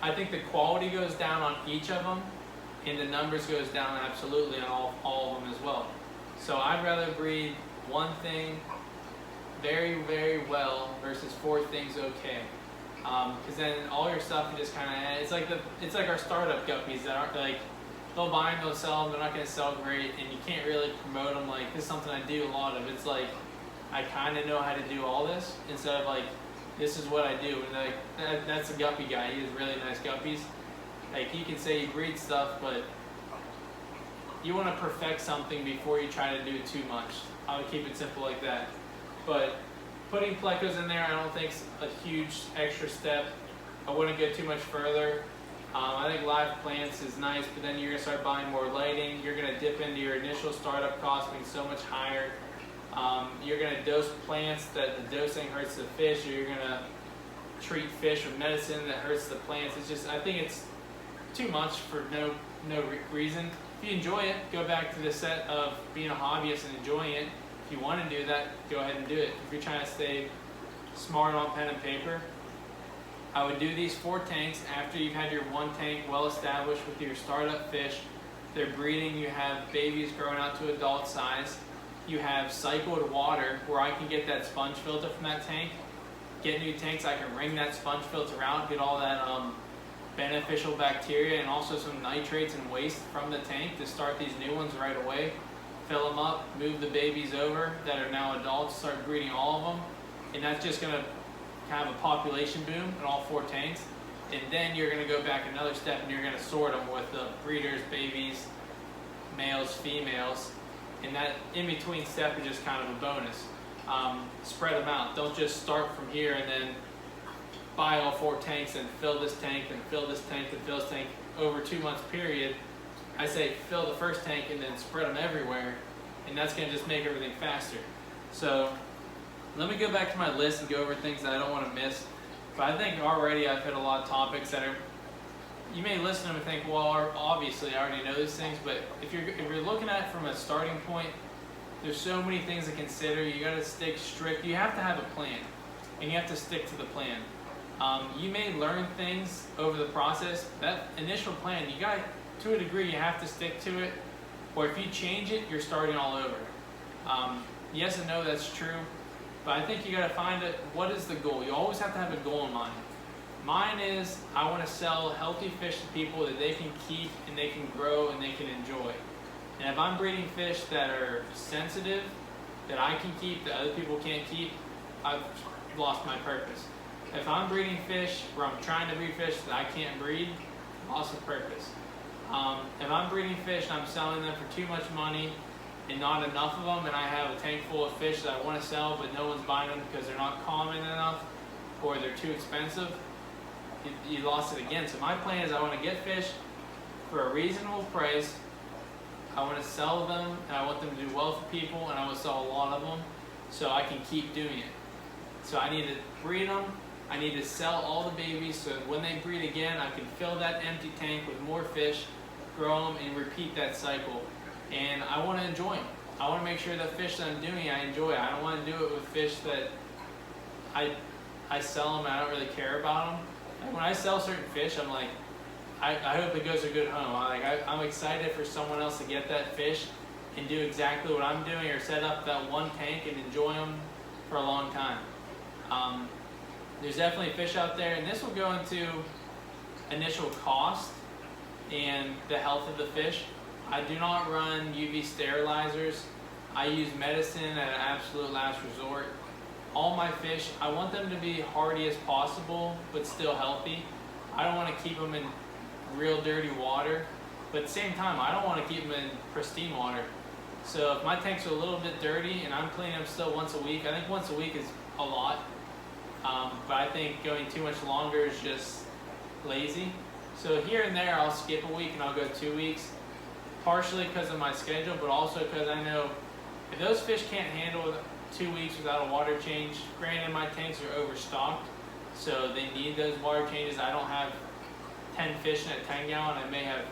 I think the quality goes down on each of them, and the numbers goes down absolutely on all of them as well. So I'd rather breed one thing very, very well versus 4 things okay. Because then all your stuff you just kind of, it's like our startup guppies that aren't like, they'll buy them, they'll sell them, they're not going to sell great, and you can't really promote them. Like, this is something I do a lot of. It's like, I kind of know how to do all this, instead of like, this is what I do. And like, that's a guppy guy. He has really nice guppies. Like, you can say you breed stuff, but you want to perfect something before you try to do too much. I would keep it simple like that. But putting plecos in there, I don't think is a huge extra step. I wouldn't go too much further. I think live plants is nice, but then you're going to start buying more lighting. You're going to dip into your initial startup cost being so much higher. You're going to dose plants that the dosing hurts the fish, or you're going to treat fish with medicine that hurts the plants. It's just, I think it's too much for no reason. If you enjoy it, go back to the set of being a hobbyist and enjoying it. If you want to do that, go ahead and do it. If you're trying to stay smart on pen and paper, I would do these 4 tanks after you've had your 1 tank well established with your startup fish. They're breeding, you have babies growing out to adult size. You have cycled water where I can get that sponge filter from that tank. Get new tanks, I can wring that sponge filter out, get all that beneficial bacteria and also some nitrates and waste from the tank to start these new ones right away. Fill them up, move the babies over that are now adults, start breeding all of them, and that's just going to have a population boom in all 4 tanks. And then you're going to go back another step and you're going to sort them with the breeders, babies, males, females, and that in-between step is just kind of a bonus. Spread them out. Don't just start from here and then buy all 4 tanks and fill this tank and fill this tank and fill this tank over 2 months period. I say fill the first tank and then spread them everywhere, and that's going to just make everything faster. So let me go back to my list and go over things that I don't want to miss. But I think already I've hit a lot of topics that are, you may listen to them and think, well, obviously I already know these things, but if you're looking at it from a starting point, there's so many things to consider. You got to stick strict. You have to have a plan, and you have to stick to the plan. You may learn things over the process. That initial plan, you got, to a degree, you have to stick to it, or if you change it, you're starting all over. Yes and no, that's true, but I think you got to find it. What is the goal? You always have to have a goal in mind. Mine is, I want to sell healthy fish to people that they can keep and they can grow and they can enjoy. And if I'm breeding fish that are sensitive, that I can keep, that other people can't keep, I've lost my purpose. If I'm breeding fish where I'm trying to breed fish that I can't breed, lost the purpose. If I'm breeding fish and I'm selling them for too much money and not enough of them, and I have a tank full of fish that I want to sell but no one's buying them because they're not common enough or they're too expensive, you lost it again. So my plan is I want to get fish for a reasonable price. I want to sell them, and I want them to do well for people, and I want to sell a lot of them so I can keep doing it. So I need to breed them. I need to sell all the babies so when they breed again, I can fill that empty tank with more fish, grow them, and repeat that cycle. And I want to enjoy them. I want to make sure that fish that I'm doing, I enjoy. I don't want to do it with fish that I sell them and I don't really care about them. Like when I sell certain fish, I'm like, I hope it goes to a good home. I'm excited for someone else to get that fish and do exactly what I'm doing, or set up that 1 tank and enjoy them for a long time. There's definitely fish out there, and this will go into initial cost and the health of the fish. I do not run UV sterilizers. I use medicine at an absolute last resort. All my fish, I want them to be hardy as possible, but still healthy. I don't want to keep them in real dirty water, but at the same time, I don't want to keep them in pristine water. So if my tanks are a little bit dirty and I'm cleaning them still once a week, I think once a week is a lot. But I think going too much longer is just lazy. So here and there I'll skip a week and I'll go 2 weeks, partially because of my schedule, but also because I know if those fish can't handle 2 weeks without a water change, granted my tanks are overstocked, so they need those water changes. I don't have 10 fish in a 10 gallon, I may have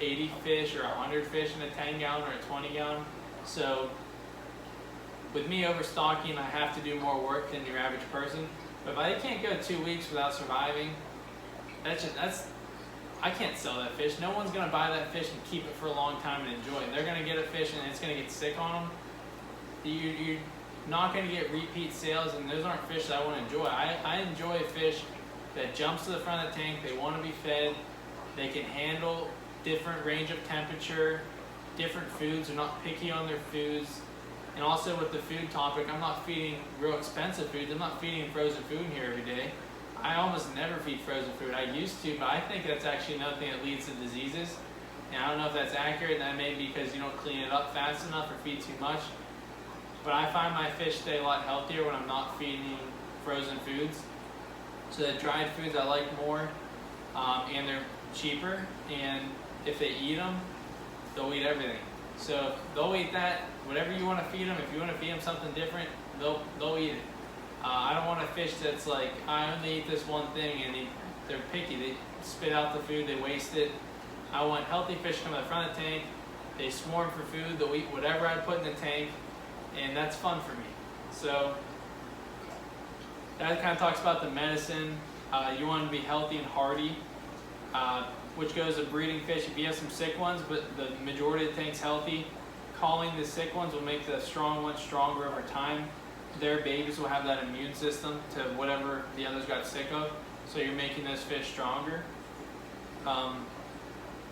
80 fish or 100 fish in a 10 gallon or a 20 gallon. So with me overstocking, I have to do more work than your average person. But if I can't go 2 weeks without surviving, I can't sell that fish. No one's gonna buy that fish and keep it for a long time and enjoy it. They're gonna get a fish and it's gonna get sick on them. You're not gonna get repeat sales, and those aren't fish that I wanna enjoy. I enjoy a fish that jumps to the front of the tank, they wanna be fed, they can handle different range of temperature, different foods, they're not picky on their foods. And also with the food topic, I'm not feeding real expensive foods. I'm not feeding frozen food in here every day. I almost never feed frozen food. I used to, but I think that's actually another thing that leads to diseases. And I don't know if that's accurate. That may be because you don't clean it up fast enough or feed too much. But I find my fish stay a lot healthier when I'm not feeding frozen foods. So the dried foods I like more, and they're cheaper. And if they eat them, they'll eat everything. So they'll eat that, whatever you want to feed them. If you want to feed them something different, they'll eat it. I don't want a fish that's like, I only eat this one thing, and they're picky. They spit out the food, they waste it. I want healthy fish to come to the front of the tank. They swarm for food, they'll eat whatever I put in the tank, and that's fun for me. So that kind of talks about the medicine. You want to be healthy and hardy, which goes to breeding fish. If you have some sick ones, but the majority of the tank's healthy, calling the sick ones will make the strong ones stronger over time. Their babies will have that immune system to whatever the others got sick of, so you're making those fish stronger.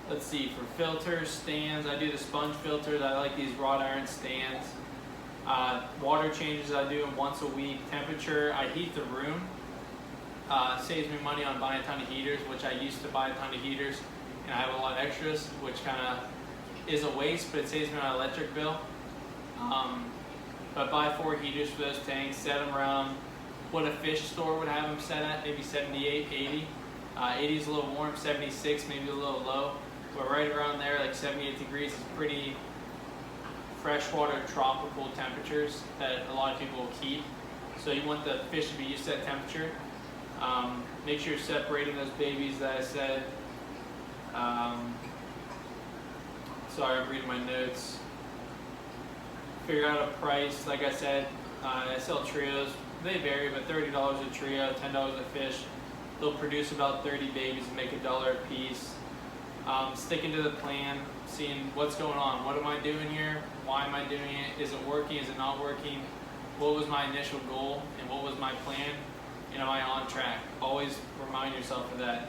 Let's see, for filters, stands, I do the sponge filters. I like these wrought iron stands. Water changes I do once a week. Temperature, I heat the room. Saves me money on buying a ton of heaters, which I used to buy a ton of heaters, and I have a lot of extras, which kind of is a waste, but it saves me on an electric bill. But buy 4 heaters for those tanks, set them around what a fish store would have them set at, maybe 78, 80. 80 is a little warm, 76 maybe a little low, but right around there, like 78 degrees is pretty freshwater tropical temperatures that a lot of people will keep. So you want the fish to be used to that temperature. Make sure you're separating those babies that I said. Sorry, I'm reading my notes. Figure out a price. Like I said, I sell trios. They vary, but $30 a trio, $10 a fish. They'll produce about 30 babies and make $1 a piece. Sticking to the plan, seeing what's going on. What am I doing here? Why am I doing it? Is it working? Is it not working? What was my initial goal and what was my plan? And am I on track? Always remind yourself of that.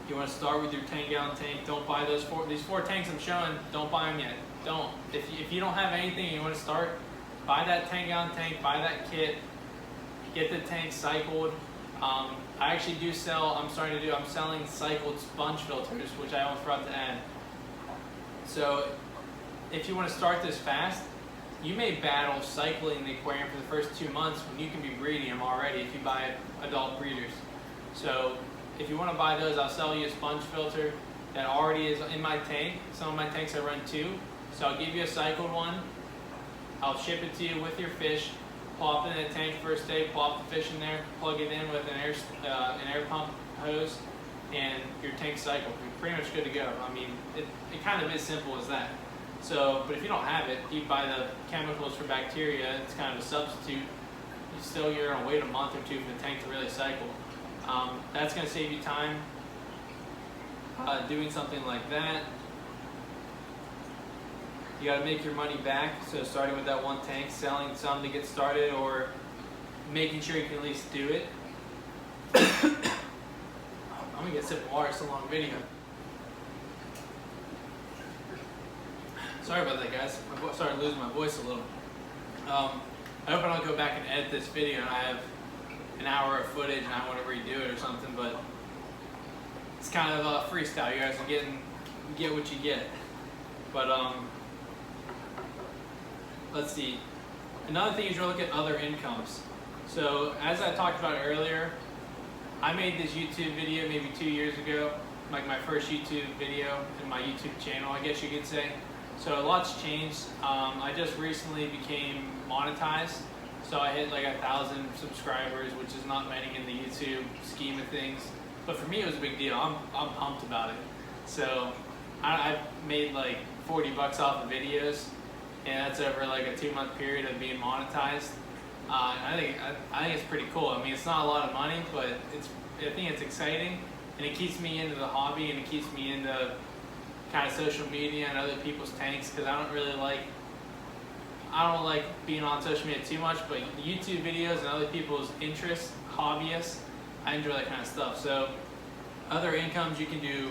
You want to start with your 10-gallon tank. Don't buy these 4 tanks I'm showing. Don't buy them yet. Don't. If you don't have anything and you want to start, buy that 10-gallon tank. Buy that kit. Get the tank cycled. I actually do sell. I'm selling cycled sponge filters, which I almost forgot to add. So if you want to start this fast, you may battle cycling the aquarium for the first 2 months when you can be breeding them already if you buy adult breeders. So if you want to buy those, I'll sell you a sponge filter that already is in my tank. Some of my tanks I run 2. So I'll give you a cycled one. I'll ship it to you with your fish. Plop it in the tank first day, plop the fish in there, plug it in with an air pump hose, and your tank's cycled. You're pretty much good to go. I mean, it kind of is simple as that. So, but if you don't have it, you buy the chemicals for bacteria. It's kind of a substitute. You're gonna wait a month or 2 for the tank to really cycle. That's gonna save you time doing something like that. You got to make your money back, so starting with that 1 tank, selling some to get started, or making sure you can at least do it. I'm going to get a sip of water, it's a long video. Sorry about that, guys. I started losing my voice a little. I hope I don't go back and edit this video and I have an hour of footage and I want to redo it or something, but it's kind of a freestyle. You guys are get what you get. But let's see. Another thing is you look at other incomes. So as I talked about earlier, I made this YouTube video maybe 2 years ago, like my first YouTube video in my YouTube channel, I guess you could say. So a lot's changed. I just recently became monetized. So I hit like 1,000 subscribers, which is not many in the YouTube scheme of things. But for me, it was a big deal. I'm pumped about it. So I made like 40 bucks off of videos, and that's over like a 2-month period of being monetized. I think it's pretty cool. I mean, it's not a lot of money, but I think it's exciting, and it keeps me into the hobby, and it keeps me into kind of social media and other people's tanks, because I don't like being on social media too much, but YouTube videos and other people's interests, hobbyists, I enjoy that kind of stuff. So other incomes, you can do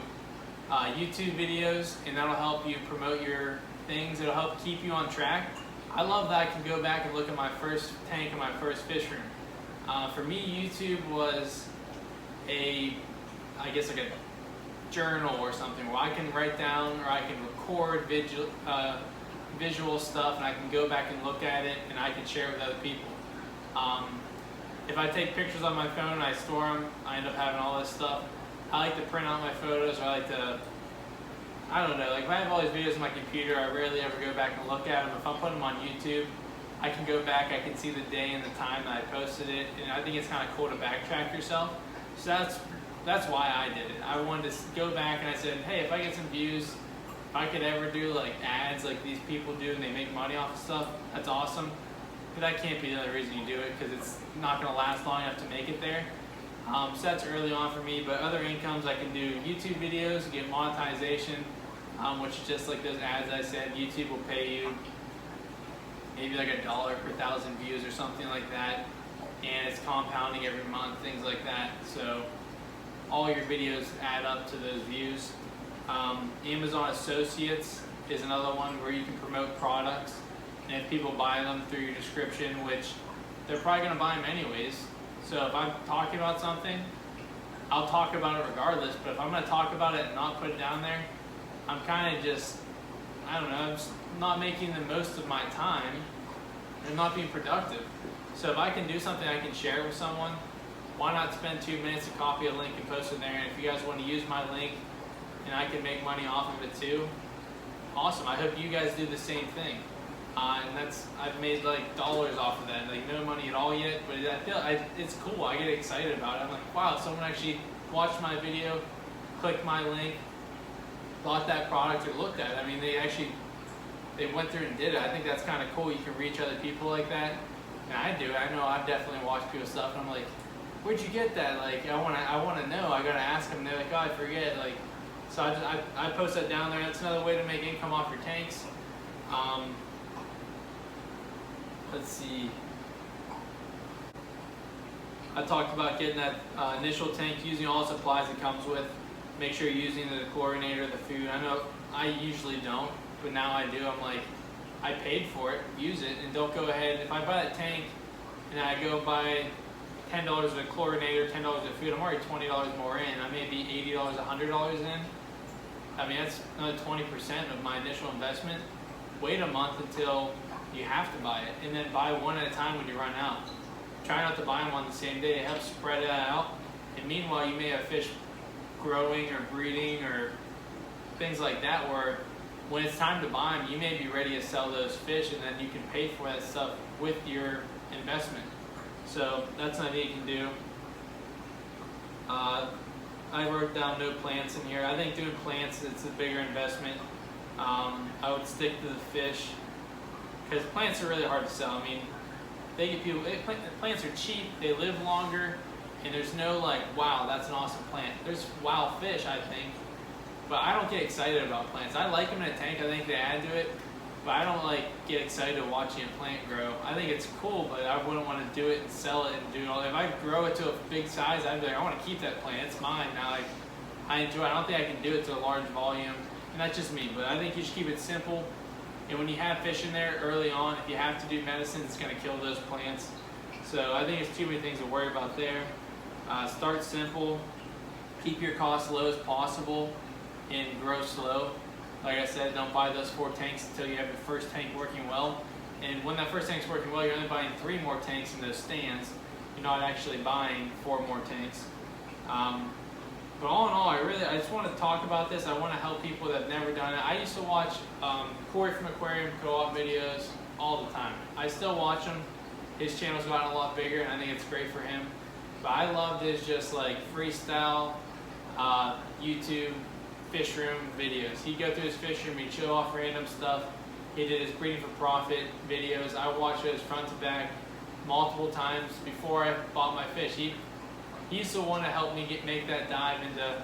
YouTube videos, and that'll help you promote your things. It'll help keep you on track. I love that I can go back and look at my first tank and my first fish room. For me, YouTube was I guess like a journal or something where I can write down, or I can record visual stuff, and I can go back and look at it, and I can share it with other people. If I take pictures on my phone and I store them, I end up having all this stuff. I like to print out my photos, or I like to, I don't know, like if I have all these videos on my computer, I rarely ever go back and look at them. If I put them on YouTube, I can go back, I can see the day and the time that I posted it, and I think it's kind of cool to backtrack yourself. So that's why I did it. I wanted to go back, and I said, hey, if I get some views, if I could ever do like ads like these people do and they make money off of stuff, that's awesome. But that can't be the only reason you do it, because it's not going to last long enough to make it there. So that's early on for me. But other incomes, I can do YouTube videos, get monetization, which is just like those ads I said. YouTube will pay you maybe like $1 per 1,000 views or something like that, and it's compounding every month, things like that. So all your videos add up to those views. Amazon Associates is another one where you can promote products, and if people buy them through your description, which they're probably going to buy them anyways. So if I'm talking about something, I'll talk about it regardless, but if I'm going to talk about it and not put it down there, I'm kind of just, I don't know, I'm just not making the most of my time and not being productive. So if I can do something I can share with someone, why not spend 2 minutes to copy a link and post it there? And if you guys want to use my link and I can make money off of it too, awesome. I hope you guys do the same thing. And I've made like dollars off of that, like no money at all yet, but I feel it's cool. I get excited about it. I'm like, wow, someone actually watched my video, clicked my link, bought that product, or looked at it. I mean, they went through and did it. I think that's kind of cool. You can reach other people like that, and I do. I know I've definitely watched people's stuff, and I'm like, where'd you get that? Like, I want to know. I gotta ask them. They're like, oh, I forget. Like, so I post that down there. That's another way to make income off your tanks. Let's see. I talked about getting that initial tank, using all the supplies it comes with. Make sure you're using the chlorinator, the food. I know I usually don't, but now I do. I'm like, I paid for it, use it, and don't go ahead. If I buy that tank and I go buy $10 of the chlorinator, $10 of food, I'm already $20 more in. I may be $80, $100 in. I mean, that's another 20% of my initial investment. Wait a month until you have to buy it, and then buy one at a time when you run out. Try not to buy them on the same day. It helps spread it out. And meanwhile, you may have fish growing or breeding or things like that, where when it's time to buy them, you may be ready to sell those fish, and then you can pay for that stuff with your investment. So that's something you can do. I wrote down no plants in here. I think doing plants, it's a bigger investment. I would stick to the fish, because plants are really hard to sell. I mean, plants are cheap, they live longer, and there's no like, wow, that's an awesome plant. There's wow fish, I think, but I don't get excited about plants. I like them in a tank, I think they add to it, but I don't like get excited watching a plant grow. I think it's cool, but I wouldn't want to do it and sell it and do all that. If I grow it to a big size, I'd be like, I want to keep that plant, it's mine now. Like, I enjoy it. I don't think I can do it to a large volume, and that's just me, but I think you should keep it simple. And when you have fish in there early on, if you have to do medicine, it's going to kill those plants. So I think it's too many things to worry about there. Start simple, keep your costs low as possible, and grow slow. Like I said, don't buy those 4 tanks until you have your first tank working well. And when that first tank's working well, you're only buying 3 more tanks in those stands. You're not actually buying 4 more tanks. But all in all, I just want to talk about this. I want to help people that have never done it. I used to watch Corey from Aquarium Co-op videos all the time. I still watch them. His channel's gotten a lot bigger, and I think it's great for him. But I loved his just like freestyle YouTube fish room videos. He'd go through his fish room, he'd show off random stuff. He did his breeding for profit videos. I watched those front to back multiple times before I bought my fish. He used to want to help me make that dive into,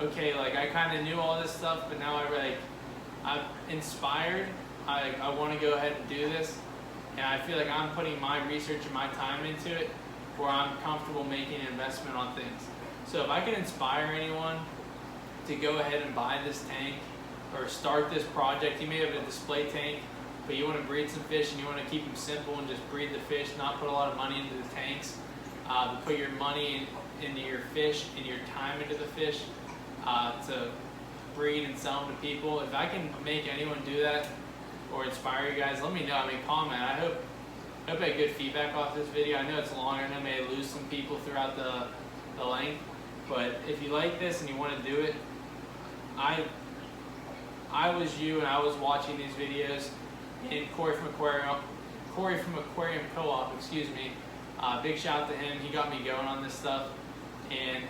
okay, like I kind of knew all this stuff, but now I'm inspired. I want to go ahead and do this, and I feel like I'm putting my research and my time into it where I'm comfortable making an investment on things. So if I can inspire anyone to go ahead and buy this tank or start this project, you may have a display tank, but you want to breed some fish and you want to keep them simple and just breed the fish, not put a lot of money into the tanks, but put your money into your fish and your time into the fish to breed and sell them to people. If I can make anyone do that or inspire you guys, let me know. I mean, comment. I hope I get good feedback off this video. I know it's long. I know I may lose some people throughout the length, but if you like this and you want to do it, I was you and I was watching these videos, and Corey from Aquarium Co-op, excuse me. Big shout out to him. He got me going on this stuff, and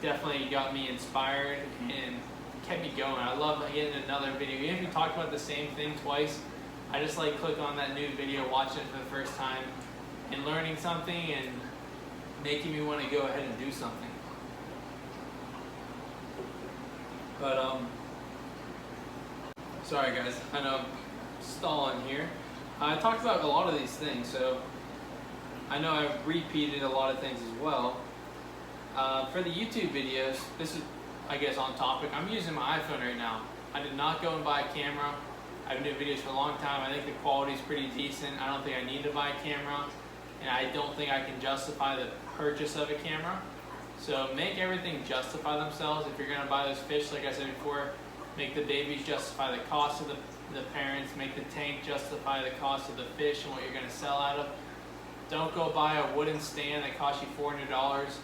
definitely got me inspired and kept me going. I love getting another video. Even if we talked about the same thing twice, I just like click on that new video, watching it for the first time, and learning something and making me want to go ahead and do something. But sorry guys, I know I'm stalling here. I talked about a lot of these things, so I know I've repeated a lot of things as well. For the YouTube videos, this is, I guess, on topic. I'm using my iPhone right now. I did not go and buy a camera. I've been doing videos for a long time. I think the quality is pretty decent. I don't think I need to buy a camera, and I don't think I can justify the purchase of a camera. So make everything justify themselves. If you're gonna buy those fish, like I said before, make the babies justify the cost of the parents, make the tank justify the cost of the fish and what you're gonna sell out of. Don't go buy a wooden stand that costs you $400.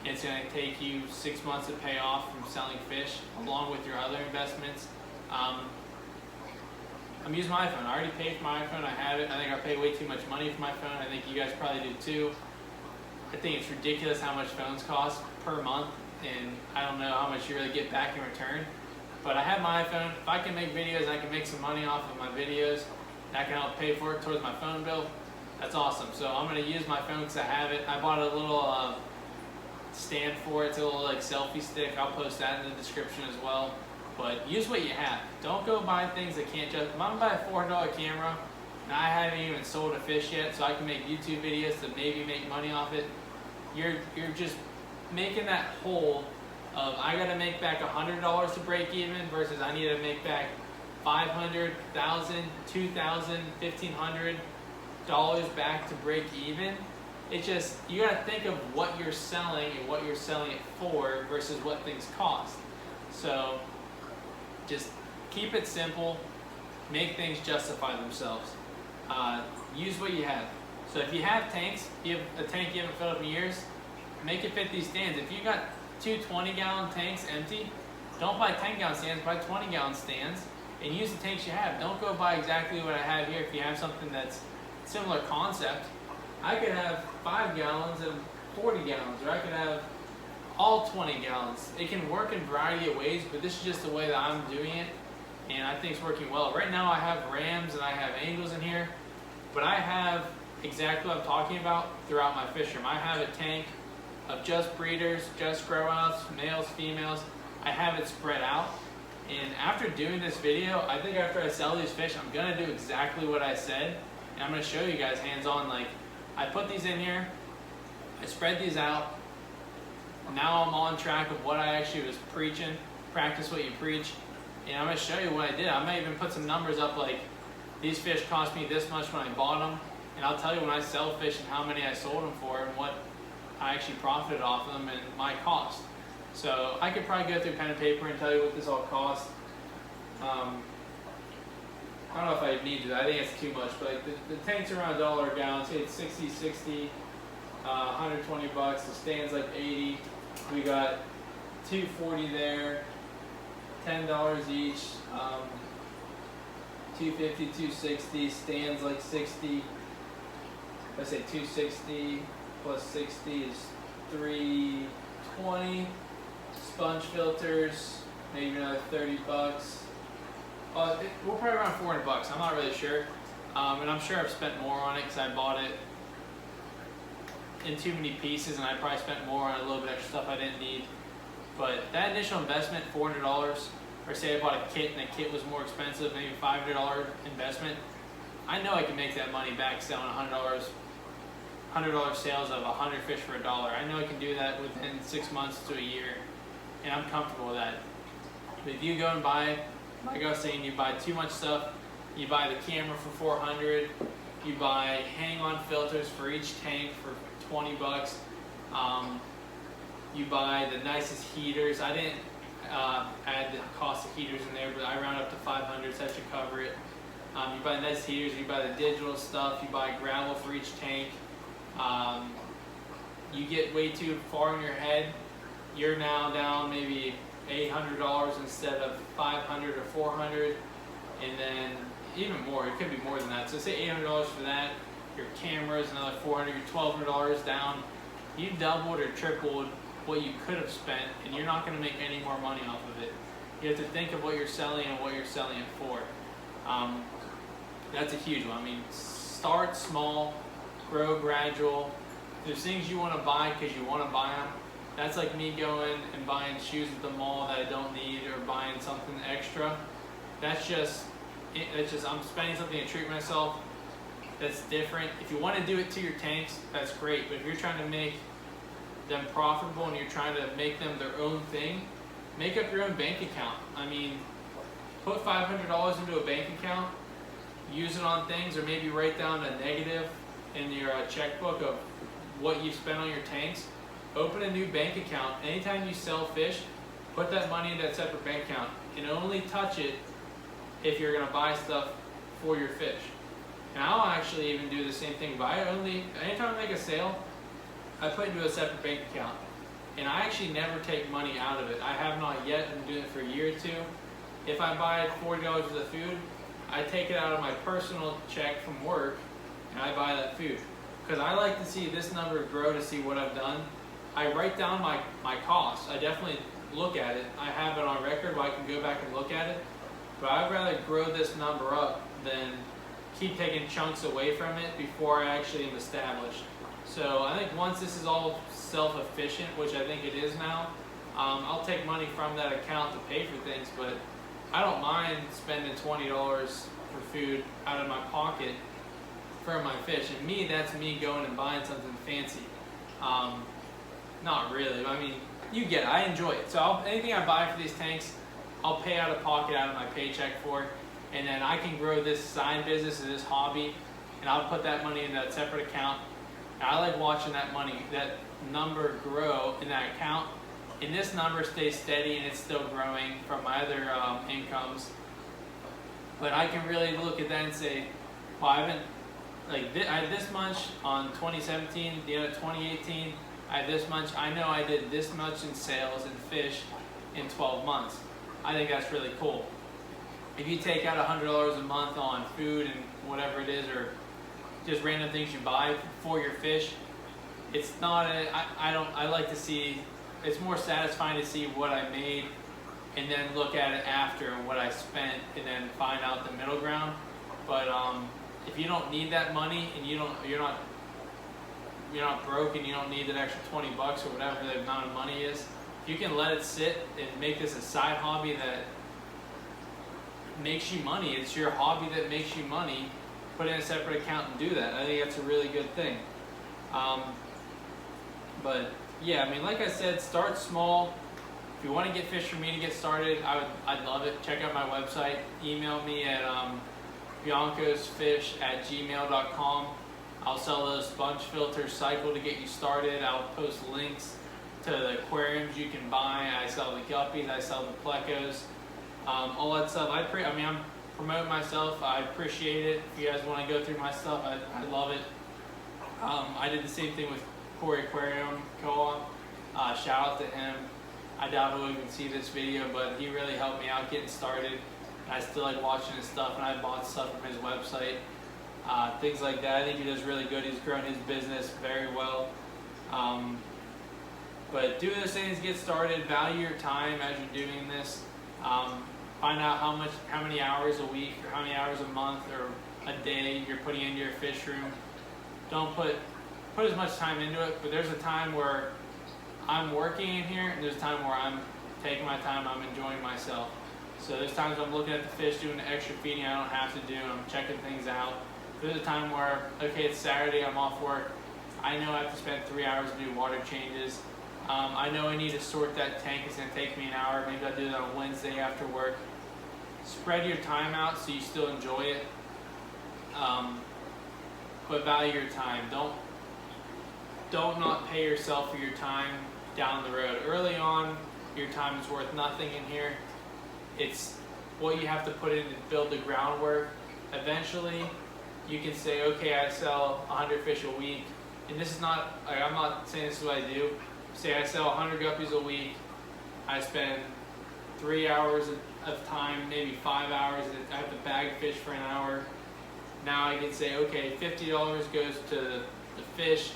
It's gonna take you 6 months to pay off from selling fish, along with your other investments. I'm using my iPhone. I already paid for my iPhone. I have it. I think I pay way too much money for my phone. I think you guys probably do too. I think it's ridiculous how much phones cost per month, and I don't know how much you really get back in return. But I have my iPhone. If I can make videos, I can make some money off of my videos, and I can help pay for it towards my phone bill. That's awesome. So I'm gonna use my phone because I have it. I bought a little stand for it. It's a little like selfie stick. I'll post that in the description as well. But use what you have. Don't go buy things that can't just. If I'm gonna buy a $400 camera, and I haven't even sold a fish yet, so I can make YouTube videos to maybe make money off it. You're just making that hole of I gotta make back $100 to break even versus I need to make back $500, $1,000, $2,000, $1,500 back to break even. It's just, you gotta think of what you're selling and what you're selling it for versus what things cost. So just keep it simple, make things justify themselves. Use what you have. So if you have tanks, you have a tank you haven't filled up in years, make it fit these stands. If you got 2 20-gallon tanks empty, don't buy 10-gallon stands, buy 20-gallon stands, and use the tanks you have. Don't go buy exactly what I have here if you have something that's similar concept. I could have 5 gallons and 40 gallons, or I could have all 20 gallons. It can work in a variety of ways, but this is just the way that I'm doing it, and I think it's working well. Right now I have rams and I have angels in here, but I have exactly what I'm talking about throughout my fish room. I have a tank of just breeders, just grow outs, males, females. I have it spread out, and after doing this video, I think after I sell these fish, I'm gonna do exactly what I said, and I'm gonna show you guys hands-on. Like, I put these in here, I spread these out. Now I'm on track of what I actually was preaching. Practice what you preach. And I'm going to show you what I did. I might even put some numbers up, like these fish cost me this much when I bought them. And I'll tell you when I sell fish and how many I sold them for and what I actually profited off of them and my cost. So I could probably go through pen and paper and tell you what this all cost. I don't know if I need to. I think it's too much, but like the tank's around $1 a gallon. Say it's 60, 120 bucks. The stand's like 80. We got 240 there, $10 each. 250, 260. Stands like 60. Let's say 260 plus 60 is 320. Sponge filters, maybe another 30 bucks. We're probably around 400 bucks. I'm not really sure. And I'm sure I've spent more on it because I bought it in too many pieces, and I probably spent more on a little bit extra stuff I didn't need. But that initial investment, $400, or say I bought a kit and the kit was more expensive, maybe $500 investment, I know I can make that money back selling $100 sales of 100 fish for $1. I know I can do that within 6 months to a year, and I'm comfortable with that. But if you go and buy, like I was saying, you buy too much stuff, you buy the camera for $400, you buy hang-on filters for each tank for 20 bucks, you buy the nicest heaters. I didn't add the cost of heaters in there, but I round up to 500, so that should cover it. You buy the nice heaters, you buy the digital stuff, you buy gravel for each tank. You get way too far in your head, you're now down maybe $800 instead of $500 or $400, and then even more, it could be more than that. So say $800 for that, your camera's another $400, you're $1,200 down. You doubled or tripled what you could have spent, and you're not going to make any more money off of it. You have to think of what you're selling and what you're selling it for. That's a huge one. I mean, start small, grow gradual. There's things you want to buy because you want to buy them. That's like me going and buying shoes at the mall that I don't need, or buying something extra. That's just I'm spending something to treat myself. That's different. If you want to do it to your tanks, that's great. But if you're trying to make them profitable and you're trying to make them their own thing, make up your own bank account. I mean, put $500 into a bank account, use it on things, or maybe write down a negative in your checkbook of what you've spent on your tanks. Open a new bank account. Anytime you sell fish, put that money into that separate bank account, and only touch it if you're going to buy stuff for your fish. And I'll actually even do the same thing. Anytime I make a sale, I put it into a separate bank account. And I actually never take money out of it. I have not yet. I've been doing it for a year or two. If I buy $40 worth of food, I take it out of my personal check from work and I buy that food. Because I like to see this number grow to see what I've done. I write down my costs. I definitely look at it. I have it on record where I can go back and look at it. But I'd rather grow this number up than keep taking chunks away from it before I actually am established. So I think once this is all self-efficient, which I think it is now, I'll take money from that account to pay for things, but I don't mind spending $20 for food out of my pocket for my fish. And me, that's me going and buying something fancy. Not really. I mean, you get it. I enjoy it. So anything I buy for these tanks, I'll pay out of pocket out of my paycheck for it. And then I can grow this side business and this hobby, and I'll put that money in that separate account. And I like watching that number grow in that account, and this number stays steady and it's still growing from my other incomes. But I can really look at that and say, well, I had this much on 2017, the other 2018, I had this much. I know I did this much in sales and fish in 12 months. I think that's really cool. If you take out $100 a month on food and whatever it is, or just random things you buy for your fish, it's not I like to see, it's more satisfying to see what I made and then look at it after and what I spent and then find out the middle ground. But if you don't need that money and you're not broke and you don't need that extra 20 bucks or whatever the amount of money is, you can let it sit and make this a side hobby that makes you money. It's your hobby that makes you money. Put in a separate account and do that. I think that's a really good thing. But yeah, I mean, like I said, start small. If you want to get fish from me to get started, I'd love it. Check out my website. Email me at biancosfish@gmail.com. I'll sell those sponge filter cycle to get you started. I'll post links to the aquariums you can buy. I sell the guppies. I sell the plecos. All that stuff. promote myself. I appreciate it. If you guys want to go through my stuff, I love it. I did the same thing with Corey Aquarium Co-op. Shout out to him. I doubt he'll even see this video, but he really helped me out getting started. I still like watching his stuff, and I bought stuff from his website. Things like that. I think he does really good. He's grown his business very well. But do those things, get started, value your time as you're doing this. Find out how many hours a week or how many hours a month or a day you're putting into your fish room. Don't put as much time into it, but there's a time where I'm working in here, and there's a time where I'm taking my time, I'm enjoying myself. So there's times I'm looking at the fish, doing the extra feeding I don't have to do, I'm checking things out. There's a time where, okay, it's Saturday, I'm off work. I know I have to spend 3 hours to do water changes. I know I need to sort that tank, it's gonna take me an hour. Maybe I'll do that on Wednesday after work. Spread your time out so you still enjoy it. But value your time. Don't not pay yourself for your time down the road. Early on, your time is worth nothing in here. It's what you have to put in to build the groundwork. Eventually, you can say, okay, I sell 100 fish a week. And this is not, I'm not saying this is what I do. Say I sell 100 guppies a week. I spend 3 hours of time, maybe 5 hours. I have to bag fish for an hour. Now I can say, okay, $50 goes to the fish,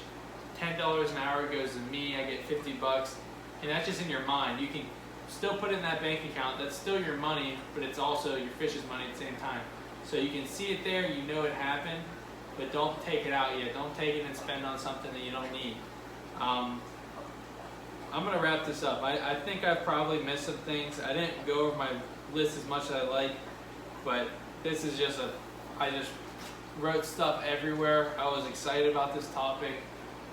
$10 an hour goes to me, I get 50 bucks, and that's just in your mind. You can still put it in that bank account, that's still your money, but it's also your fish's money at the same time. So you can see it there, you know it happened, but don't take it out yet. Don't take it and spend on something that you don't need. I'm gonna wrap this up. I think I've probably missed some things. I didn't go over my list as much as I like, but this is just I just wrote stuff everywhere. I was excited about this topic,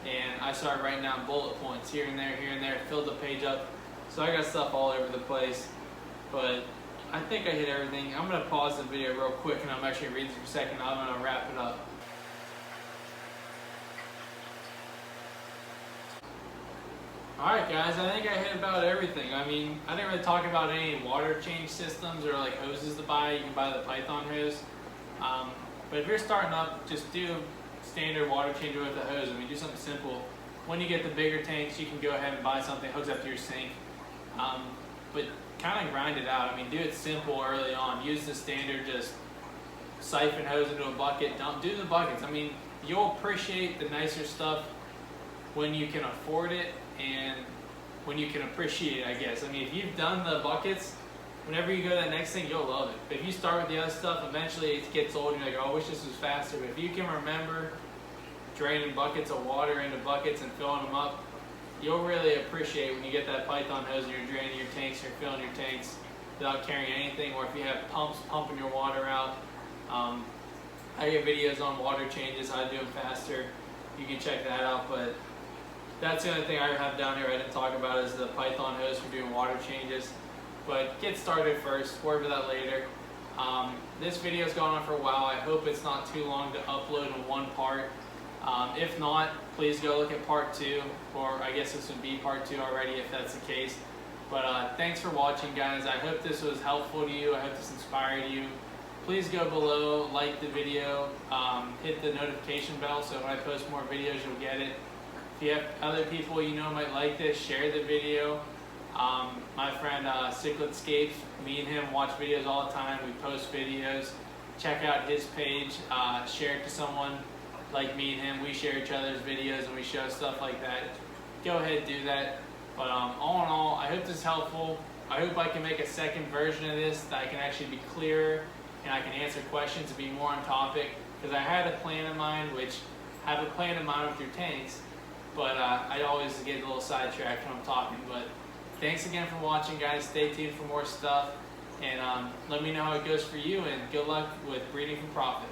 and I started writing down bullet points here and there, filled the page up. So I got stuff all over the place, but I think I hit everything. I'm gonna pause the video real quick, and I'm actually reading for a second. I'm gonna wrap it up. Alright guys, I think I hit about everything. I mean, I didn't really talk about any water change systems or like hoses to buy. You can buy the Python hose. But if you're starting up, just do standard water changer with a hose. I mean, do something simple. When you get the bigger tanks, you can go ahead and buy something, hooks up to your sink. But kind of grind it out. I mean, do it simple early on. Use the standard, just siphon hose into a bucket. Don't do the buckets. I mean, you'll appreciate the nicer stuff when you can afford it and when you can appreciate it, I guess. I mean, if you've done the buckets, whenever you go to that next thing, you'll love it. But if you start with the other stuff, eventually it gets old and you're like, oh, I wish this was faster. But if you can remember draining buckets of water into buckets and filling them up, you'll really appreciate when you get that Python hose and you're draining your tanks, you're filling your tanks without carrying anything, or if you have pumps pumping your water out. I get videos on water changes, how to do them faster. You can check that out, but that's the only thing I have down here I didn't talk about is the Python hose for doing water changes. But get started first, worry about that later. This video's gone on for a while. I hope it's not too long to upload in one part. If not, please go look at part 2, or I guess this would be part 2 already if that's the case. But thanks for watching, guys. I hope this was helpful to you. I hope this inspired you. Please go below, like the video, hit the notification bell so when I post more videos you'll get it. If you have other people you know might like this, share the video. My friend Cichlidscapes, me and him watch videos all the time. We post videos. Check out his page. Share it to someone like me and him. We share each other's videos and we show stuff like that. Go ahead and do that. But all in all, I hope this is helpful. I hope I can make a second version of this that I can actually be clearer and I can answer questions and be more on topic. Because I had a plan in mind, which I have a plan in mind with your tanks, but I always get a little sidetracked when I'm talking. But thanks again for watching, guys. Stay tuned for more stuff, and let me know how it goes for you, and good luck with breeding for profit.